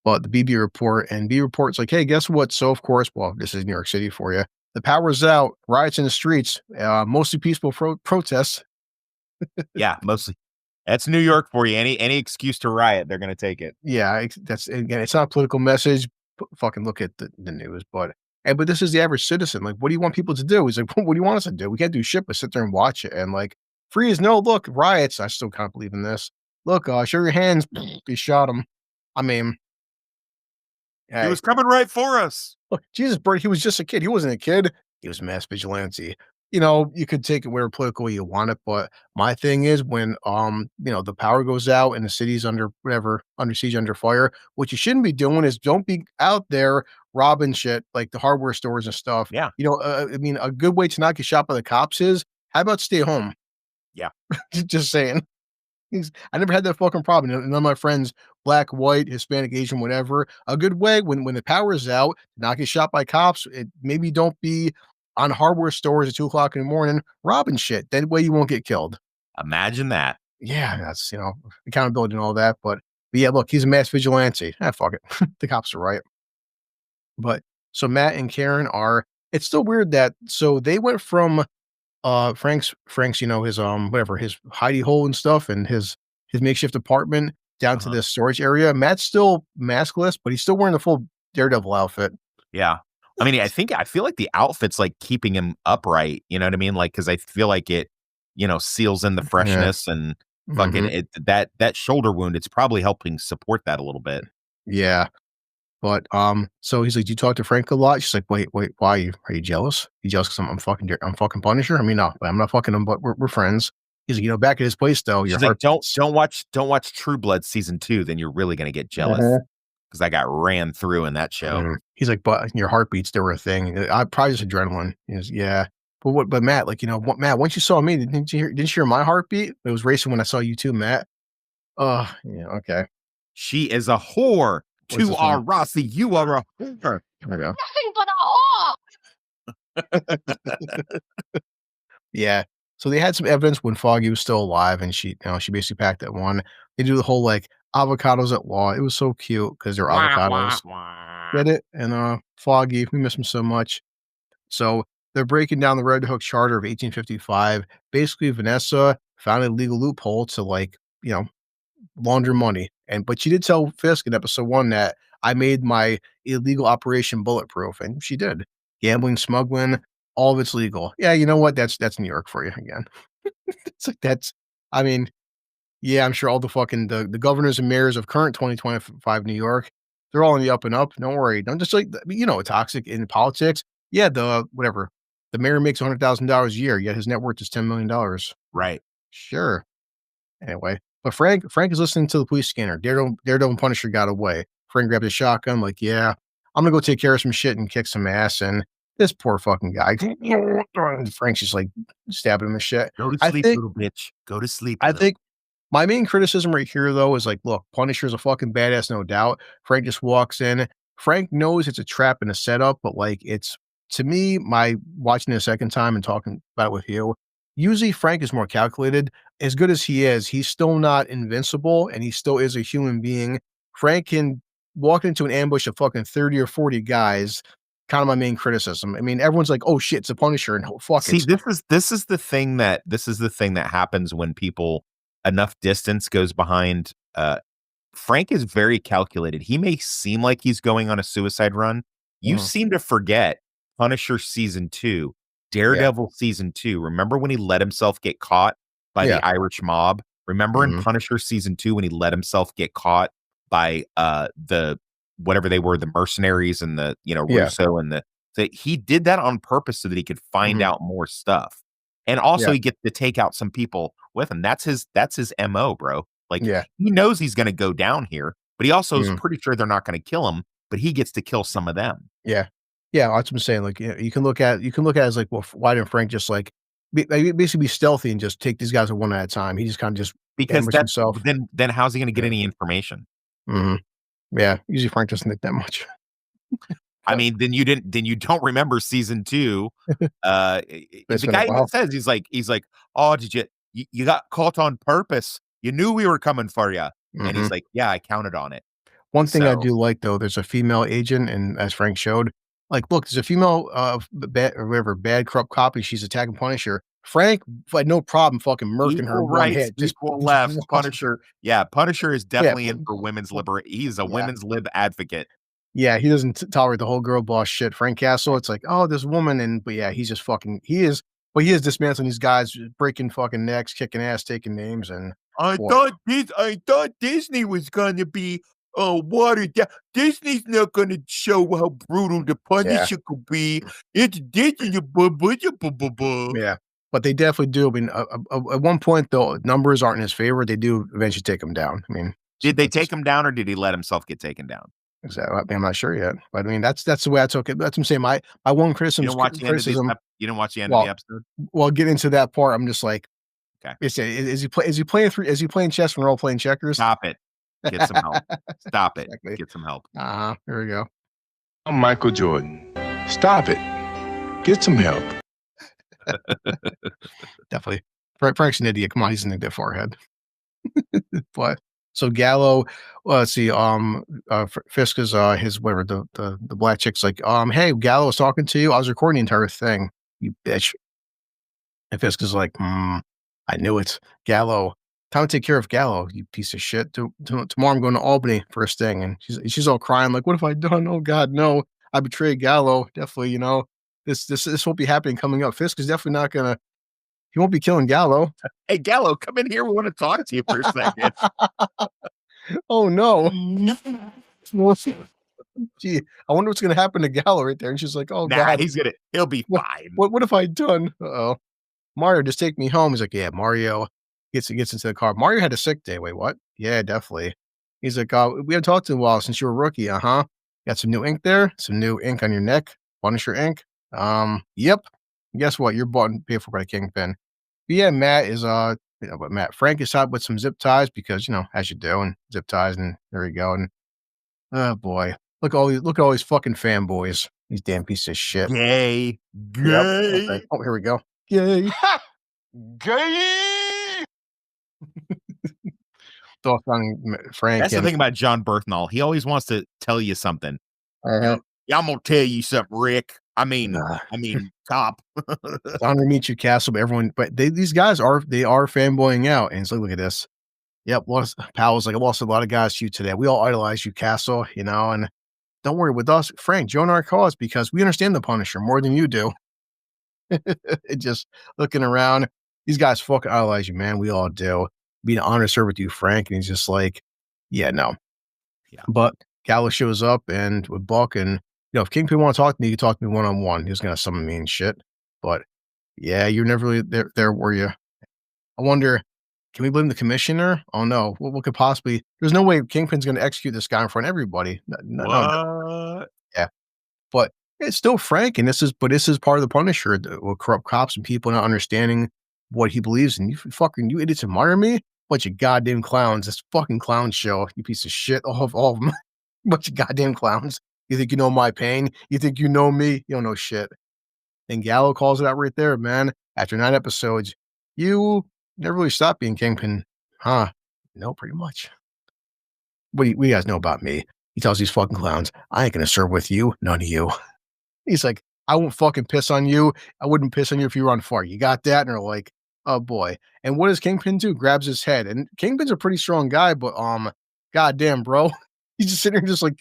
But the BB report and B report's like, hey, guess what? So of course, well, this is New York City for you. The power's out. Riots in the streets. Mostly peaceful protests. Yeah, mostly. That's New York for you. Any excuse to riot, they're gonna take it. Yeah, that's again, it's not a political message. Fucking look at the news, but this is the average citizen. Like, what do you want people to do? He's like, what do you want us to do? We can't do shit but sit there and watch it. And like, free as no look riots. I still can't believe in this. Look, show your hands. He shot him. I mean, He hey, was coming right for us. look, Jesus, Bird, he was just a kid. He wasn't a kid. He was mass vigilante. You know, you could take it where political you want it, but my thing is when the power goes out and the city's under whatever, under siege, under fire, what you shouldn't be doing is don't be out there robbing shit like the hardware stores and stuff. Yeah, You know, I mean, a good way to not get shot by the cops is how about stay home? yeah. Just saying. I never had that fucking problem. None of my friends, black, white, Hispanic, Asian, whatever. A good way when the power is out, not get shot by cops. Maybe don't be on hardware stores at 2 o'clock in the morning robbing shit. That way you won't get killed. Imagine that. Yeah, that's accountability and all that. But yeah, look, he's a mass vigilante. Ah, fuck it. The cops are right. But so Matt and Karen are. It's still weird that so they went from Frank's his whatever his hidey hole and stuff and his makeshift apartment down to Uh-huh. this storage area. Matt's still maskless, but he's still wearing the full Daredevil outfit. Yeah. I mean, I feel like the outfit's like keeping him upright. You know what I mean? Like, because I feel like it, seals in the Yeah. freshness and fucking Mhm. that shoulder wound. It's probably helping support that a little bit. Yeah. But so he's like, "Do you talk to Frank a lot?" She's like, "Wait, why are you jealous? You jealous because I'm fucking Punisher? I mean, no, I'm not fucking him, but we're friends." He's like, back at his place though, your She's like, heart don't beats. don't watch don't watch True Blood season 2. Then you're really gonna get jealous Mhm. because I got ran through in that show. He's like, "But your heartbeats, they were a thing." I probably just adrenaline. He goes, "Yeah." But Matt, like, Matt, once you saw me, didn't you hear my heartbeat? It was racing when I saw you too, Matt. Oh, yeah, okay. She is a whore What's to this our one? Rossi. You are a whore. Here we go. Nothing but a Yeah. So they had some evidence when Foggy was still alive, and she basically packed that one. They do the whole like, avocados at law. It was so cute because they're Wah, wah, avocados. wah. Get it? And Foggy, we miss him so much. So they're breaking down the Red Hook Charter of 1855. Basically, Vanessa found a legal loophole to launder money. But she did tell Fisk in episode 1 that I made my illegal operation bulletproof, and she did. Gambling, smuggling, all of it's legal. Yeah, you know what? That's New York for you again. It's like I mean, yeah, I'm sure all the fucking the governors and mayors of current 2025 New York, they're all in the up and up. Don't worry. Don't just toxic in politics. Yeah, the whatever. The mayor makes $100,000 a year, yet his net worth is $10 million. Right. Sure. Anyway, but Frank is listening to the police scanner. Daredevil and Punisher got away. Frank grabbed his shotgun, like, yeah, I'm gonna go take care of some shit and kick some ass. And this poor fucking guy, Frank's just like stabbing him and shit. Go to I sleep, think, little bitch. Go to sleep. I little think my main criticism right here, though, is like, look, Punisher's a fucking badass, no doubt. Frank just walks in. Frank knows it's a trap and a setup, but like, it's to me, my watching it a second time and talking about it with you. Usually, Frank is more calculated. As good as he is, he's still not invincible, and he still is a human being. Frank can walk into an ambush of fucking 30 or 40 guys. Kind of my main criticism. I mean, everyone's like, "Oh shit, it's a Punisher," and oh, fuck See, it. this is the thing that happens when people enough distance goes behind. Frank is very calculated. He may seem like he's going on a suicide run. You Mhm. seem to forget Punisher season 2, Yeah, Daredevil season 2. Remember when he let himself get caught by yeah, the Irish mob? Remember in mhm, Punisher season 2 when he let himself get caught by the whatever they were, the mercenaries and the yeah, Russo and the he did that on purpose so that he could find mhm, out more stuff. And also yeah, he gets to take out some people with him. That's his MO, bro. Like yeah, he knows he's gonna go down here, but he also is mhm. pretty sure they're not gonna kill him, but he gets to kill some of them. Yeah. Yeah, that's what I'm saying, like, you can look at it as like, well, why didn't Frank just, basically be stealthy and just take these guys one at a time? He just kinda just Because ambushed that's himself. then how's he gonna get Yeah. any information? Mhm. Yeah, usually Frank doesn't think that much. I But mean, then you don't remember season 2. it's The been a guy even while. says, he's like, "Oh, did you got caught on purpose? You knew we were coming for you." And Mhm. he's like, "Yeah, I counted on it." One thing I So do like, though, there's a female agent, and as Frank showed, like, look, there's a female, bad or whatever, bad corrupt copy, she's attacking Punisher. Frank had no problem fucking murking her equal in one rights, hit, just equal just left. Punisher is yeah, definitely in for women's liberty. He's a yeah. women's lib advocate. Yeah, he doesn't tolerate the whole girl boss shit. Frank Castle, it's like, "Oh, this woman," but yeah, he's just fucking he is dismantling these guys, breaking fucking necks, kicking ass, taking names, and boy, I thought Disney was gonna be watered down. Disney's not gonna show how brutal the yeah, Punisher could be. It's Disney. Blah, blah, blah, blah, blah, blah. yeah. But they definitely do. I mean, at one point, though, numbers aren't in his favor. They do eventually take him down. I mean, so Did they take him down or did he let himself get taken down? I mean, I'm not sure yet, but I mean, that's the way I took it. That's what I'm saying. My one criticism. You didn't watch the end of the Well, episode? get into that part. I'm just like, Okay. is he playing is he playing chess when we're all playing checkers? Stop it. Get some help. Stop it. Exactly. Get some help. There we go. I'm Michael Jordan. Stop it. Get some help. Definitely. Frank's an idiot. Come on, he's an idiot forehead. But so Gallo, well, let's see. Fisk is his whatever the black chick's like, hey, Gallo was talking to you. I was recording the entire thing. You bitch. And Fisk is like, I knew it. Gallo, time to take care of Gallo. You piece of shit. Tomorrow I'm going to Albany first thing, and she's all crying like, what have I done? Oh God, no! I betrayed Gallo. Definitely, this won't be happening coming up. Fisk is definitely not gonna. He won't be killing Gallo. Hey, Gallo, come in here. We want to talk to you for a second. Oh no. Well, gee, I wonder what's gonna happen to Gallo right there. And she's like, "Oh Nah, God, he'll be what fine. what have I done? Uh-oh. Mario, just take me home." He's like, "Yeah." Mario gets into the car. Mario had a sick day. Wait, what? Yeah, definitely. He's like, we haven't talked in a while since you were a rookie, uh-huh. Got some new ink there? Some new ink on your neck? Punisher ink? Yep. Guess what? You're bought and paid for by the Kingpin. But yeah, Matt is but Matt Frank is out with some zip ties because, as you do, and zip ties, and there you go. And oh boy. Look at all these fucking fanboys. These damn pieces of shit. Gay. Yep. Okay. Gay. Oh, here we go. Yay. Gay! soft on Frank. That's the And thing about John Berthnall. He always wants to tell you something. You uh, know, yeah, I'm gonna tell you something, Rick. Cop. honor meet you, Castle. But everyone, but these guys are fanboying out. And it's like, look at this. Yep, Powell's like, I lost a lot of guys to you today. We all idolize you, Castle. And don't worry with us, Frank. Join our cause because we understand the Punisher more than you do. It just looking around, these guys fucking idolize you, man. We all do. Being an honor to serve with you, Frank. And he's just like, yeah, no. Yeah. But Gallo shows up and with Buck, and if Kingpin want to talk to me, you can talk to me one-on-one. He's gonna summon me and shit. But yeah, you're never really there, were you? I wonder, can we blame the commissioner? Oh no, what could possibly? There's no way Kingpin's gonna execute this guy in front of everybody. No. What? Yeah, but it's still Frank, and this is part of the Punisher with corrupt cops and people not understanding what he believes in. You idiots admire me? Bunch of goddamn clowns. This fucking clown show, you piece of shit. All of them. Bunch of goddamn clowns. You think you know my pain? You think you know me? You don't know shit. And Gallo calls it out right there, man. After 9 episodes, you never really stopped being Kingpin, huh? No, pretty much. What do you guys know about me? He tells these fucking clowns, I ain't gonna serve with you, none of you. He's like, I won't fucking piss on you. I wouldn't piss on you if you were on fire. You got that? And they're like, oh boy. And what does Kingpin do? Grabs his head. And Kingpin's a pretty strong guy, but goddamn, bro. He's just sitting there just like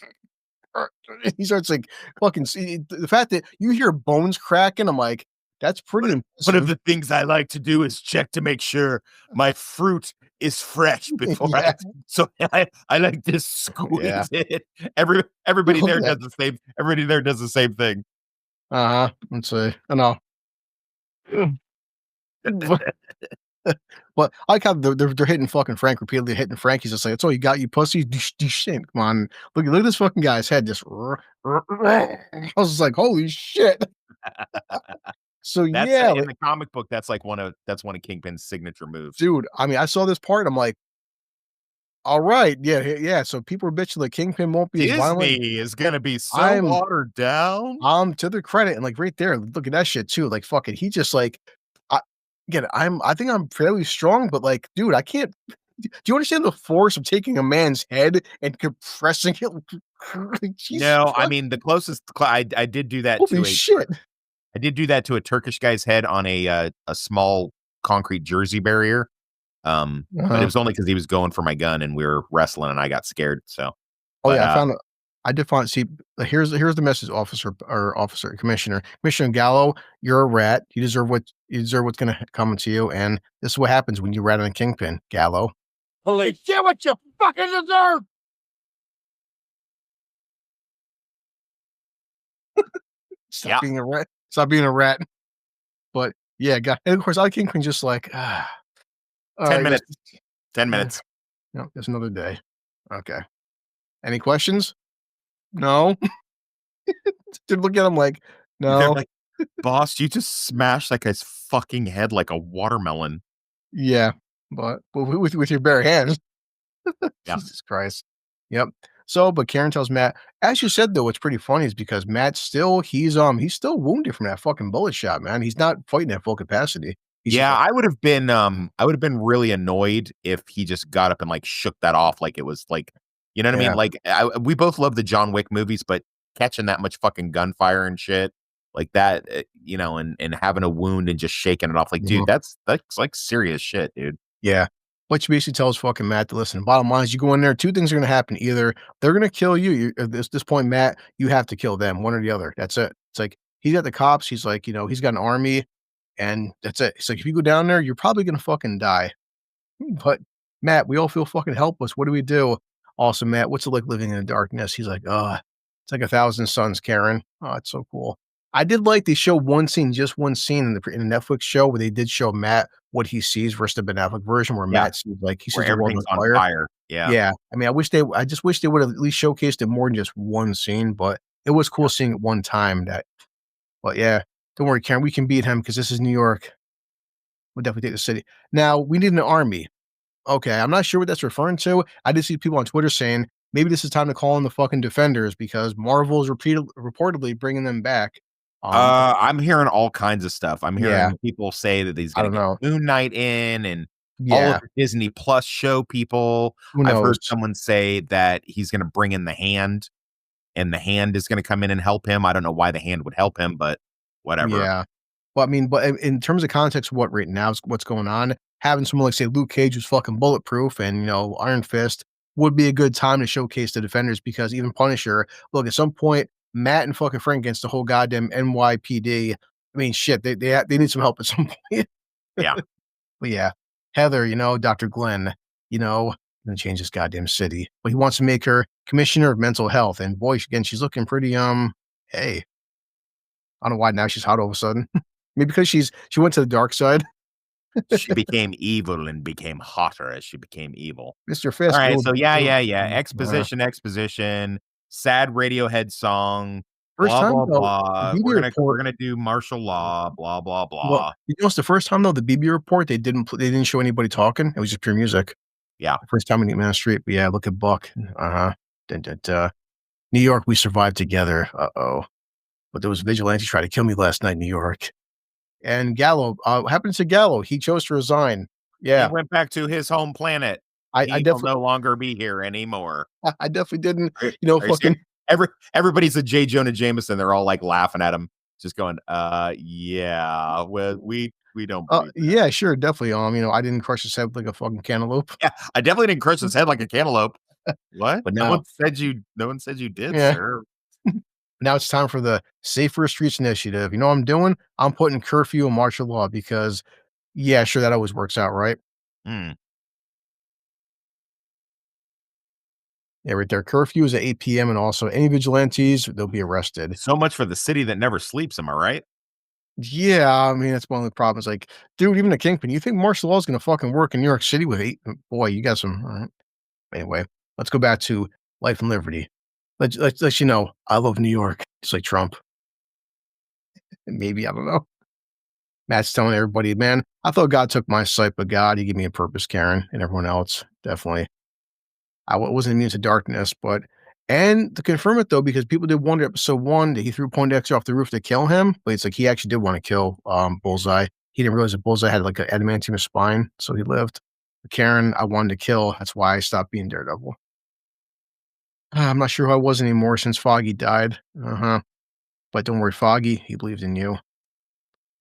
he starts like fucking see the fact that you hear bones cracking, I'm like, that's pretty One of impressive. the things I like to do is check to make sure my fruit is fresh before Yeah. so I like to squeeze Yeah. it. Everybody Look there at does the same. Everybody there does the same thing. Let's see. I know. But I like how they're hitting fucking Frank repeatedly, hitting Frank. He's just like, that's all you got, you pussy. Come on. Look at this fucking guy's head. Just I was just like, holy shit. So That's yeah, in the comic book. That's one of Kingpin's signature moves. dude. I mean, I saw this part. I'm like, all right, yeah. So people are bitching like Kingpin won't be as violent. Disney is gonna be so I'm watered down. To their credit, and like right there, look at that shit too. Like fucking, he just like, I I think I'm fairly strong, but like, dude, I can't. Do you understand the force of taking a man's head and compressing it? No, I mean the closest I did do that Holy to shit. I did do that to a Turkish guy's head on a small concrete Jersey barrier. But it was only because he was going for my gun and we were wrestling and I got scared. So, Oh yeah, I did find. See, here's the message, Commissioner Gallo. You're a rat. You deserve what's going to come to you, and this is what happens when you rat on a kingpin, Gallo. Holy shit, what you fucking deserve! Stop being a rat. Stop being a rat. But yeah, and of course, I Kingpin just like 10 minutes. 10 minutes. No, it's another day. Okay. Any questions? No. Dude, look at him like, They're no. like, boss, you just smashed that guy's fucking head like a watermelon. Yeah, but with your bare hands. Yeah. Jesus Christ. Yep. So, but Karen tells Matt, as you said though, what's pretty funny is because Matt he's still wounded from that fucking bullet shot, man. He's not fighting at full capacity. I would have been really annoyed if he just got up and like shook that off like it was like, you know what I mean? Like we both love the John Wick movies, but catching that much fucking gunfire and shit like that, and having a wound and just shaking it off, like, dude, that's like serious shit, dude. Yeah. But she basically tells fucking Matt to listen. Bottom line is, you go in there, two things are going to happen. Either they're going to kill you. At this point, Matt, you have to kill them, one or the other. That's it. It's like, he's got the cops. He's like, he's got an army, and that's it. It's like, if you go down there, you're probably going to fucking die. But Matt, we all feel fucking helpless. What do we do? Also, Matt, what's it like living in the darkness? He's like, it's like 1,000 suns, Karen. Oh, it's so cool. I did like they show just one scene in the Netflix show where they did show Matt what he sees versus the Ben Affleck version where Matt sees like he sees the world everything's on on fire. fire. Yeah. Yeah. I mean, I just wish they would have at least showcased it more than just one scene, but it was cool seeing it one time. But yeah, don't worry, Karen, we can beat him because this is New York. We'll definitely take the city. Now we need an army. Okay, I'm not sure what that's referring to. I did see people on Twitter saying maybe this is time to call in the fucking Defenders because Marvel is reportedly bringing them back. I'm hearing all kinds of stuff. I'm hearing Yeah. people say that he's I going don't to know. get Moon Knight in, and all of Yeah, the Disney Plus show people. who I've knows? heard someone say that he's going to bring in the Hand, and the Hand is going to come in and help him. I don't know why the Hand would help him, but whatever. Yeah. Well, I mean, but in terms of context, what right now is what's going on, having someone like, say, Luke Cage who's fucking bulletproof and, Iron Fist would be a good time to showcase the Defenders because even Punisher, look, at some point, Matt and fucking Frank against the whole goddamn NYPD. I mean, shit, they need some help at some point. Yeah. But yeah, Heather, Dr. Glenn, gonna change this goddamn city. But he wants to make her commissioner of mental health. And boy, again, she's looking pretty, hey, I don't know why now she's hot all of a sudden. Maybe because she went to the dark side. She became evil and became hotter as she became evil. Mr. All Fisk, right, little so yeah, little yeah, yeah. uh, Exposition, sad Radiohead song, first blah, time blah, though, the blah. BB We're report gonna do martial law, blah, blah, well, blah. it's the first time though, the BB report, they didn't show anybody talking. It was just pure music. Yeah. The first time in Man Street, but yeah, look at Buck. Uh-huh. Dun, dun, dun. New York, we survived together. Uh-oh. But those vigilantes tried to kill me last night in New York. And Gallo, what happened to Gallo? He chose to resign. He Yeah. went back to his home planet. I He will definitely no longer be here anymore. I definitely didn't, Are you fucking serious? Everybody's a J. Jonah Jameson. They're all like laughing at him, just going, yeah, well, we don't believe that. yeah, sure, definitely. I didn't crush his head like a fucking cantaloupe. Yeah, I definitely didn't crush his head like a cantaloupe. What? But No now one said you did, yeah. sir. Now it's time for the Safer Streets Initiative. You know what I'm doing? I'm putting curfew and martial law because, yeah, sure, that always works out, right? Hmm. Yeah, right there. Curfew is at 8 PM, and also any vigilantes, they'll be arrested. So much for the city that never sleeps, am I right? Yeah, I mean, that's one of the problems. Like, dude, even the Kingpin, you think martial law is going to fucking work in New York City with eight? Boy, you got some. All right. Anyway, let's go back to life and liberty. Let you know, I love New York. It's like Trump. Maybe, I don't know. Matt's telling everybody, man, I thought God took my sight, but God, he gave me a purpose, Karen, and everyone else. Definitely. Wasn't immune to darkness, and to confirm it though, because people did wonder episode one that he threw Poindexter off the roof to kill him, but it's like he actually did want to kill Bullseye. He didn't realize that Bullseye had like an adamantium spine, so he lived. But Karen, I wanted to kill. That's why I stopped being Daredevil. I'm not sure who I was anymore since Foggy died. Uh-huh. But don't worry, Foggy, he believed in you.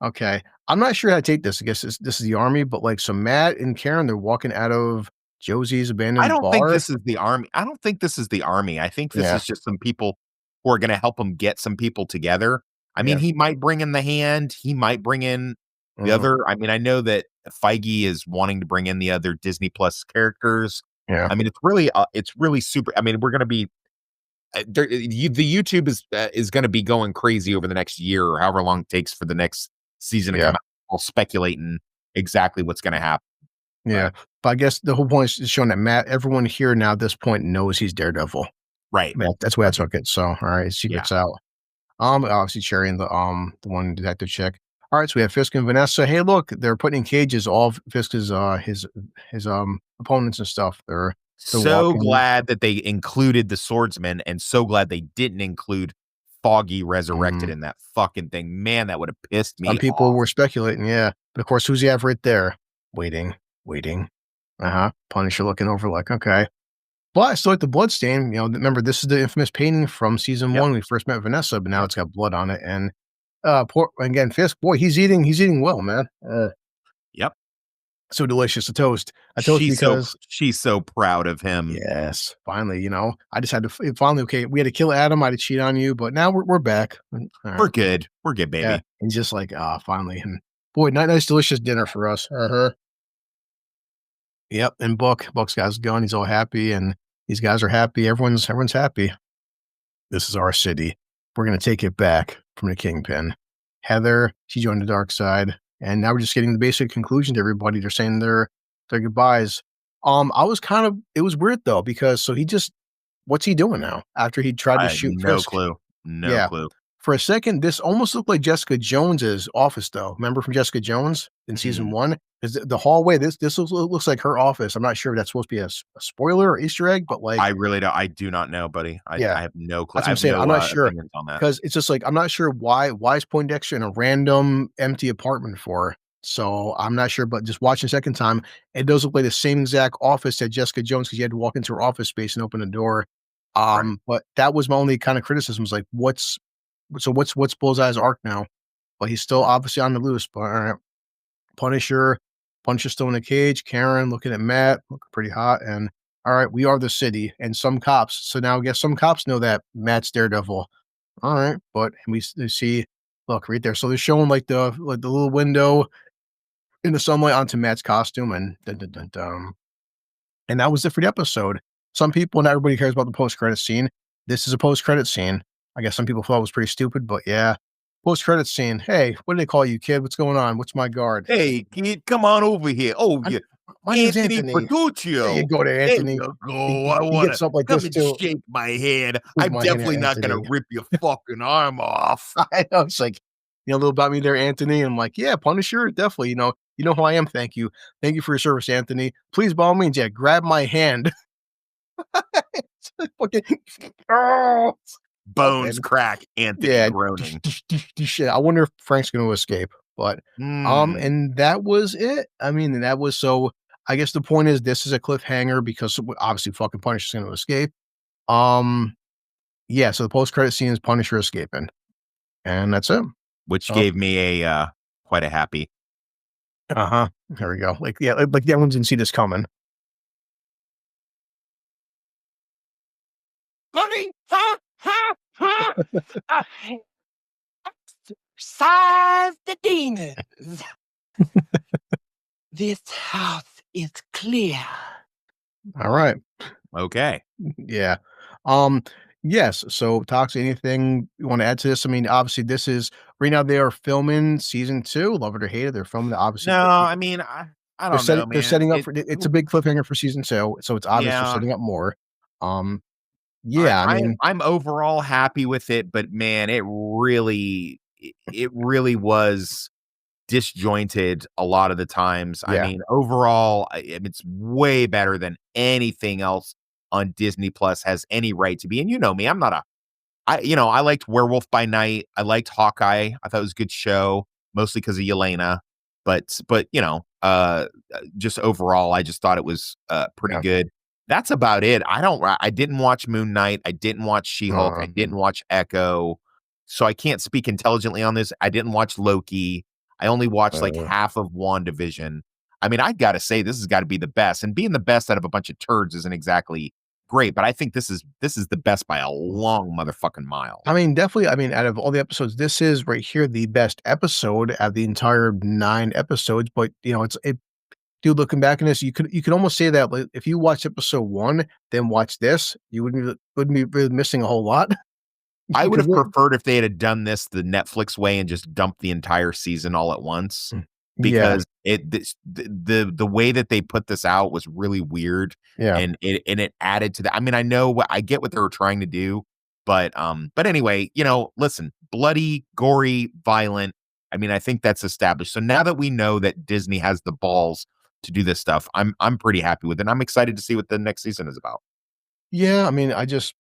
Okay. I'm not sure how to take this. I guess this is the army, but like, so Matt and Karen, they're walking out of Josie's I abandoned don't think bar. this is the army. I don't think this is the army. I think this Yeah. is just some people who are going to help him get some people together. I mean, Yeah. he might bring in the Hand. He might bring in the Mhm. other. I mean, I know that Feige is wanting to bring in the other Disney Plus characters. Yeah. I mean, it's really super. I mean, we're going to be the YouTube is going to be going crazy over the next year or however long it takes for the next season to Yeah. come out. We'll speculating exactly what's going to happen. Yeah. But I guess the whole point is showing that Matt, everyone here now at this point knows he's Daredevil. Right. Yeah, that's why I took it. So, all right, secret's out. Obviously Cherry and the one detective chick. All right, so we have Fisk and Vanessa. Hey, look, they're putting in cages all of Fisk's his opponents and stuff. They're So walking. glad that they included the swordsman, and so glad they didn't include Foggy resurrected Mhm. in that fucking thing. Man, that would have pissed me Some people off. were speculating, yeah. But of course, who's he have right there? Waiting, waiting. Punisher looking over like, okay. But I still like the blood stain. Remember, this is the infamous painting from season Yep. one. We first met Vanessa, but now Yep. it's got blood on it. And poor again, Fisk, boy, he's eating well, man. Yep. So delicious. A toast. A toast because She's so proud of him. yes, finally, I just had to finally, okay, we had to kill Adam. I had to cheat on you, but now we're back. All right. We're good. We're good, baby. Yeah. And just like, finally. And boy, nice, delicious dinner for us. Uh-huh. Yep. And Buck's got his gun. He's all happy, and these guys are happy. Everyone's happy. This is our city. We're gonna take it back from the Kingpin. Heather, she joined the dark side, and now we're just getting the basic conclusion to everybody. They're saying their goodbyes. It was weird though, because so what's he doing now after he tried I to had shoot no Fisk? clue. No Yeah. clue. For a second, this almost looked like Jessica Jones's office, though. Remember from Jessica Jones in season one? Is the hallway? This looks like her office. I'm not sure if that's supposed to be a spoiler or Easter egg, but like, I really don't. I do not know, buddy. yeah, I have no clue. that's I what I'm have saying. no I'm not sure opinions on that. because it's just like I'm not sure why is Poindexter in a random empty apartment for? So I'm not sure, but just watching a second time, it does look like the same exact office that Jessica Jones, because you had to walk into her office space and open the door. Right. But that was my only kind of criticism was like, what's Bullseye's arc now? But he's still obviously on the loose. But all right, Punisher, Punisher still in the cage. Karen looking at Matt, looking pretty hot. And all right, we are the city and some cops. So now I guess some cops know that Matt's Daredevil. All right, but we see, look right there. So they're showing like the little window in the sunlight onto Matt's costume, and dun, dun, dun, dun. And that was it for the episode. Some people, not everybody cares about the post credit scene. This is a post credit scene. I guess some people thought it was pretty stupid, but yeah. Post credit scene. Hey, what do they call you, kid? What's going on? What's my guard? Hey, kid, come on over here. Oh, I'm- yeah. My name's Anthony Anthony. There you Petruccio. go there, There Anthony. you go. I He want gets to up like come this and too. shake my hand. With I'm my hand, definitely not going to Anthony. rip your fucking arm off. I know. It's like, a little about me there, Anthony. I'm like, yeah, Punisher, definitely. You know who I am. Thank you. Thank you for your service, Anthony. Please, by all means, yeah, grab my hand. Fucking, oh, Bones man. crack, Anthony Yeah. groaning. Shit. I wonder if Frank's going to escape. But Mm, and that was it. I mean, and that was so. I guess the point is, this is a cliffhanger because obviously, fucking Punisher's going to escape. Yeah. So the post credit scene is Punisher escaping, and that's it. which So, gave me a quite a happy. There we go. Like, yeah, like everyone didn't see this coming. Money, ha, ha, ha. Exorcise the demons. This house is clear. All right. Okay. Yeah. Um, yes. So Toxic, anything you want to add to this? I mean, obviously this is right now they are filming season 2, love it or hate it. They're filming it, obviously. No, I mean, I don't know, They're man. setting up for it's a big cliffhanger for season 2. So it's obvious they're Yeah, setting up more. Um, yeah, I mean, I'm overall happy with it, but man, it really was disjointed a lot of the times. I yeah. mean, overall, it's way better than anything else on Disney Plus has any right to be. And you know me, I'm not a I liked Werewolf by Night. I liked Hawkeye. I thought it was a good show, mostly because of Yelena. But just overall, I just thought it was pretty Yeah. good. That's about it. I didn't watch Moon Knight. I didn't watch She-Hulk. I didn't watch Echo. So I can't speak intelligently on this. I didn't watch Loki. I only watched like Uh, half of WandaVision. I mean, I gotta say, this has got to be the best. And being the best out of a bunch of turds isn't exactly great, but I think this is the best by a long motherfucking mile. I mean, definitely. I mean, out of all the episodes, this is right here the best episode out of the entire 9 episodes. But dude, looking back on this, you could almost say that like, if you watch episode 1, then watch this, you wouldn't be really missing a whole lot. I would Because have preferred if they had done this the Netflix way and just dumped the entire season all at once, yeah, because the way that they put this out was really weird, yeah. and it added to that. I mean, I get what they were trying to do, but anyway, listen, bloody, gory, violent. I mean, I think that's established. So now that we know that Disney has the balls to do this stuff, I'm pretty happy with it. I'm excited to see what the next season is about. Yeah, I mean, I just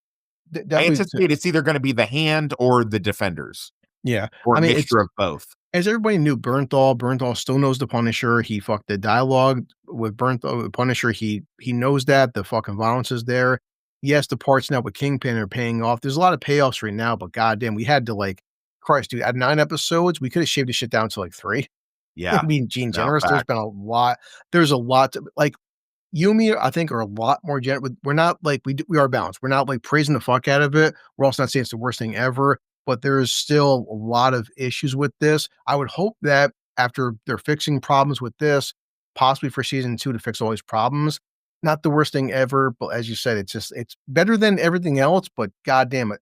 I definitely anticipate it's either going to be the Hand or the Defenders, yeah. or I a mean, it's mixture of both. as everybody knew, Bernthal still knows the Punisher. He fucked the dialogue with Bernthal with Punisher. He knows that the fucking violence is there. Yes, the parts now with Kingpin are paying off. There's a lot of payoffs right now, but goddamn, we had to like, Christ, dude, at 9 episodes, we could have shaved the shit down to like 3. Yeah, I mean, Gene no, Generous, there's fact. been a lot. There's a lot to like. You and me, I think, are a lot more generous. We're not like we are balanced. We're not like praising the fuck out of it. We're also not saying it's the worst thing ever, but there's still a lot of issues with this. I would hope that after they're fixing problems with this, possibly for season 2 to fix all these problems, not the worst thing ever. But as you said, it's better than everything else. But goddamn it,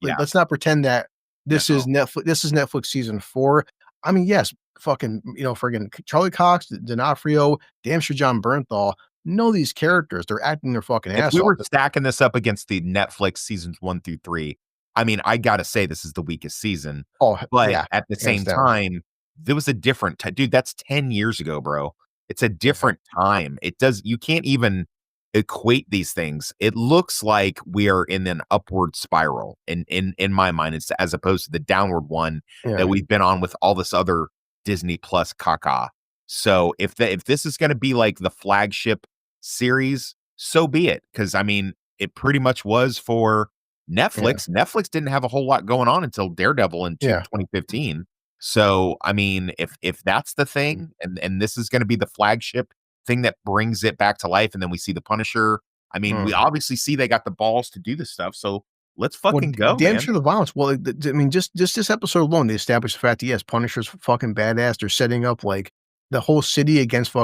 Yeah, let's not pretend that this is no. Netflix. This is Netflix season 4. I mean, yes, fucking, friggin' Charlie Cox, D'Onofrio, damn sure John Bernthal know these characters. They're acting their fucking If ass we off. were stacking this up against the Netflix seasons 1 through 3, I mean, I gotta say this is the weakest season. Oh, But yeah, at the hands same down. time, there was a different dude, that's 10 years ago, bro. It's a Yeah. different time. You can't even equate these things. It looks like we are in an upward spiral in my mind, it's as opposed to the downward one Yeah. that we've been on with all this other Disney Plus caca. So if this is going to be like the flagship series, so be it. Because I mean, it pretty much was for Yeah. Netflix. Netflix didn't have a whole lot going on until Daredevil in Yeah. 2015. So I mean, if that's the thing, and this is going to be the flagship thing that brings it back to life, and then we see the Punisher. I mean, we obviously see they got the balls to do this stuff. So let's Well, fucking go, damn man. sure the violence. Well, I mean, just this episode alone, they established the fact that yes, Punisher's fucking badass. They're setting up like the whole city against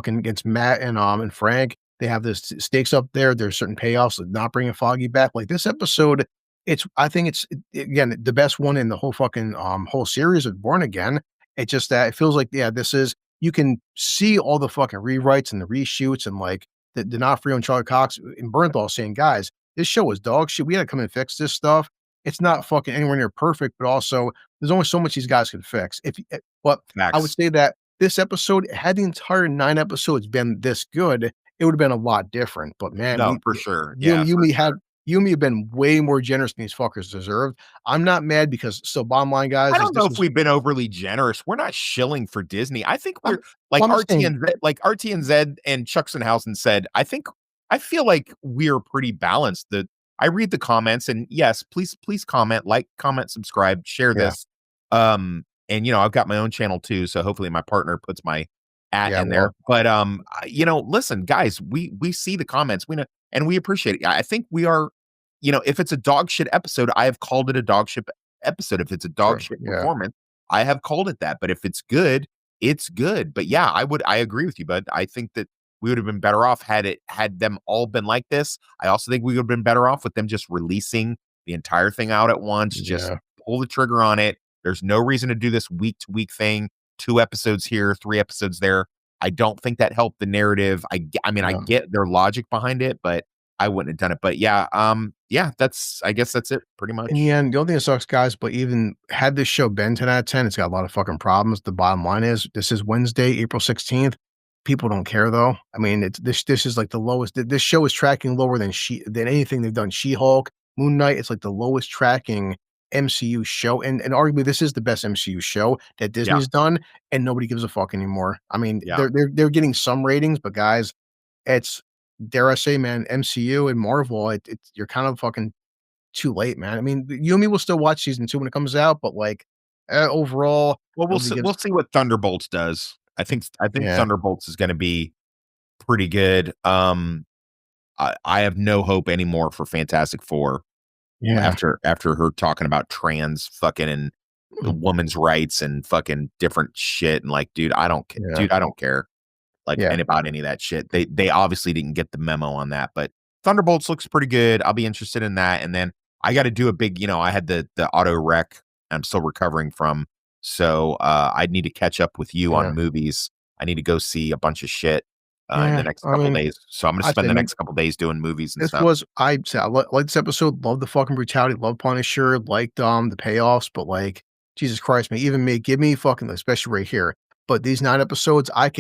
Matt and Frank. They have this stakes up there. There's certain payoffs of not bringing Foggy back. Like this episode, I think again the best one in the whole fucking whole series of Born Again. It's just that it feels like this is you can see all the fucking rewrites and the reshoots and like the D'Onofrio and Charlie Cox and Bernthal saying, guys, this show is dog shit. We got to come and fix this stuff. It's not fucking anywhere near perfect, but also there's only so much these guys can fix. But I would Max. say that this episode, had the entire 9 episodes been this good, it would have been a lot different. But man, No, for sure. you Yeah, and you for me sure. had you and me have been way more generous than these fuckers deserved. I'm not mad because so bottom line, guys, I is don't know this if was we've been overly generous. We're not shilling for Disney. I think I'm, we're like well, I'm just saying, RT and Z and Chucksenhausen said. I feel like we're pretty balanced. I read the comments, and yes, please comment, like, comment, subscribe, share yeah, this. And I've got my own channel too, so hopefully my partner puts my at yeah, in there. well, But listen, guys, we see the comments, we know, and we appreciate it. I think we are, if it's a dog shit episode, I have called it a dog shit episode. If it's a dog sure, shit yeah, performance, I have called it that. But if it's good, it's good. But yeah, I agree with you, bud. I think that we would have been better off had them all been like this. I also think we would have been better off with them just releasing the entire thing out at once. Just yeah, pull the trigger on it. There's no reason to do this week to week thing. 2 episodes here, 3 episodes there. I don't think that helped the narrative. I mean, I no. get their logic behind it, but I wouldn't have done it. But yeah, I guess that's it pretty In the much. end, the only thing that sucks, guys, but even had this show been 10 out of 10, it's got a lot of fucking problems. The bottom line is this is Wednesday, April 16th. People don't care though. I mean, it's this is like the lowest. This show is tracking lower than anything they've done. She-Hulk, Moon Knight, it's like the lowest tracking MCU show. And arguably this is the best MCU show that Yeah, Disney's done, and nobody gives a fuck anymore. I mean, yeah. they're getting some ratings, but guys, it's dare I say, man, MCU and Marvel, it's you're kind of fucking too late, man. I mean, you and me will still watch season 2 when it comes out, but, like, overall, Well, we'll nobody see, gives we'll see what Thunderbolts does. I think yeah, Thunderbolts is going to be pretty good. I have no hope anymore for Fantastic Four yeah, after her talking about trans fucking and the mm, woman's rights and fucking different shit and like, yeah, dude, I don't care like yeah, about any of that shit. They obviously didn't get the memo on that, but Thunderbolts looks pretty good. I'll be interested in that. And then I got to do a big, I had the auto wreck I'm still recovering from. So I need to catch up with you on yeah, movies. I need to go see a bunch of shit in the yeah, next I couple mean, days. So I'm going to I spend say, the man, next couple days doing movies and this stuff. was I say I like this episode, love the fucking brutality, love Punisher, liked, the payoffs, but, like, Jesus Christ, man, even me, give me fucking especially right here, but these 9 episodes, I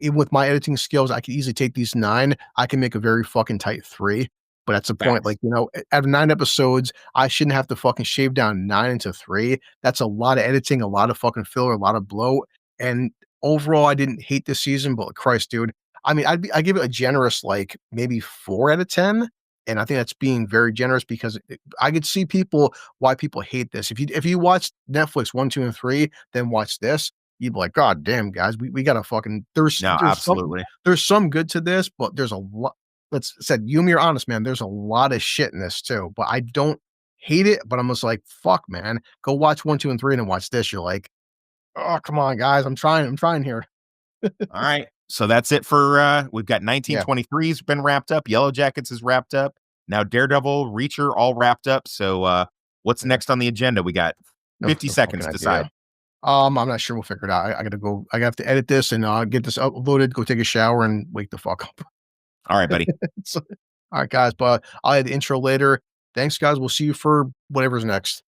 even with my editing skills, I could easily take these 9, I can make a very fucking tight 3, but that's the point, Facts. like, out of 9 episodes, I shouldn't have to fucking shave down 9 into 3. That's a lot of editing, a lot of fucking filler, a lot of bloat, and overall, I didn't hate this season, but Christ, dude, I mean, I give it a generous, like, maybe 4 out of 10, and I think that's being very generous because I could see why people hate this. If you watch Netflix 1, 2, and 3, then watch this, you'd be like, "God damn, guys, we gotta fucking" No, absolutely. there's some good to this, but there's a lot let's said, you and me are honest, man, there's a lot of shit in this too, but I don't hate it, but I'm just like, "Fuck, man, go watch 1, 2, and 3 and then watch this." You're like, "Oh, come on, guys, I'm trying here." All right. So that's it for we've got Yeah, 1923's been wrapped up, Yellow Jackets is wrapped up. Now Daredevil, Reacher all wrapped up. So what's yeah, next on the agenda? We got no 50 no fucking seconds idea. decide. I'm not sure we'll figure it out. I gotta go. I have to edit this and get this uploaded. Go take a shower and wake the fuck up. All right, buddy. So, all right, guys. But I'll add the intro later. Thanks, guys. We'll see you for whatever's next.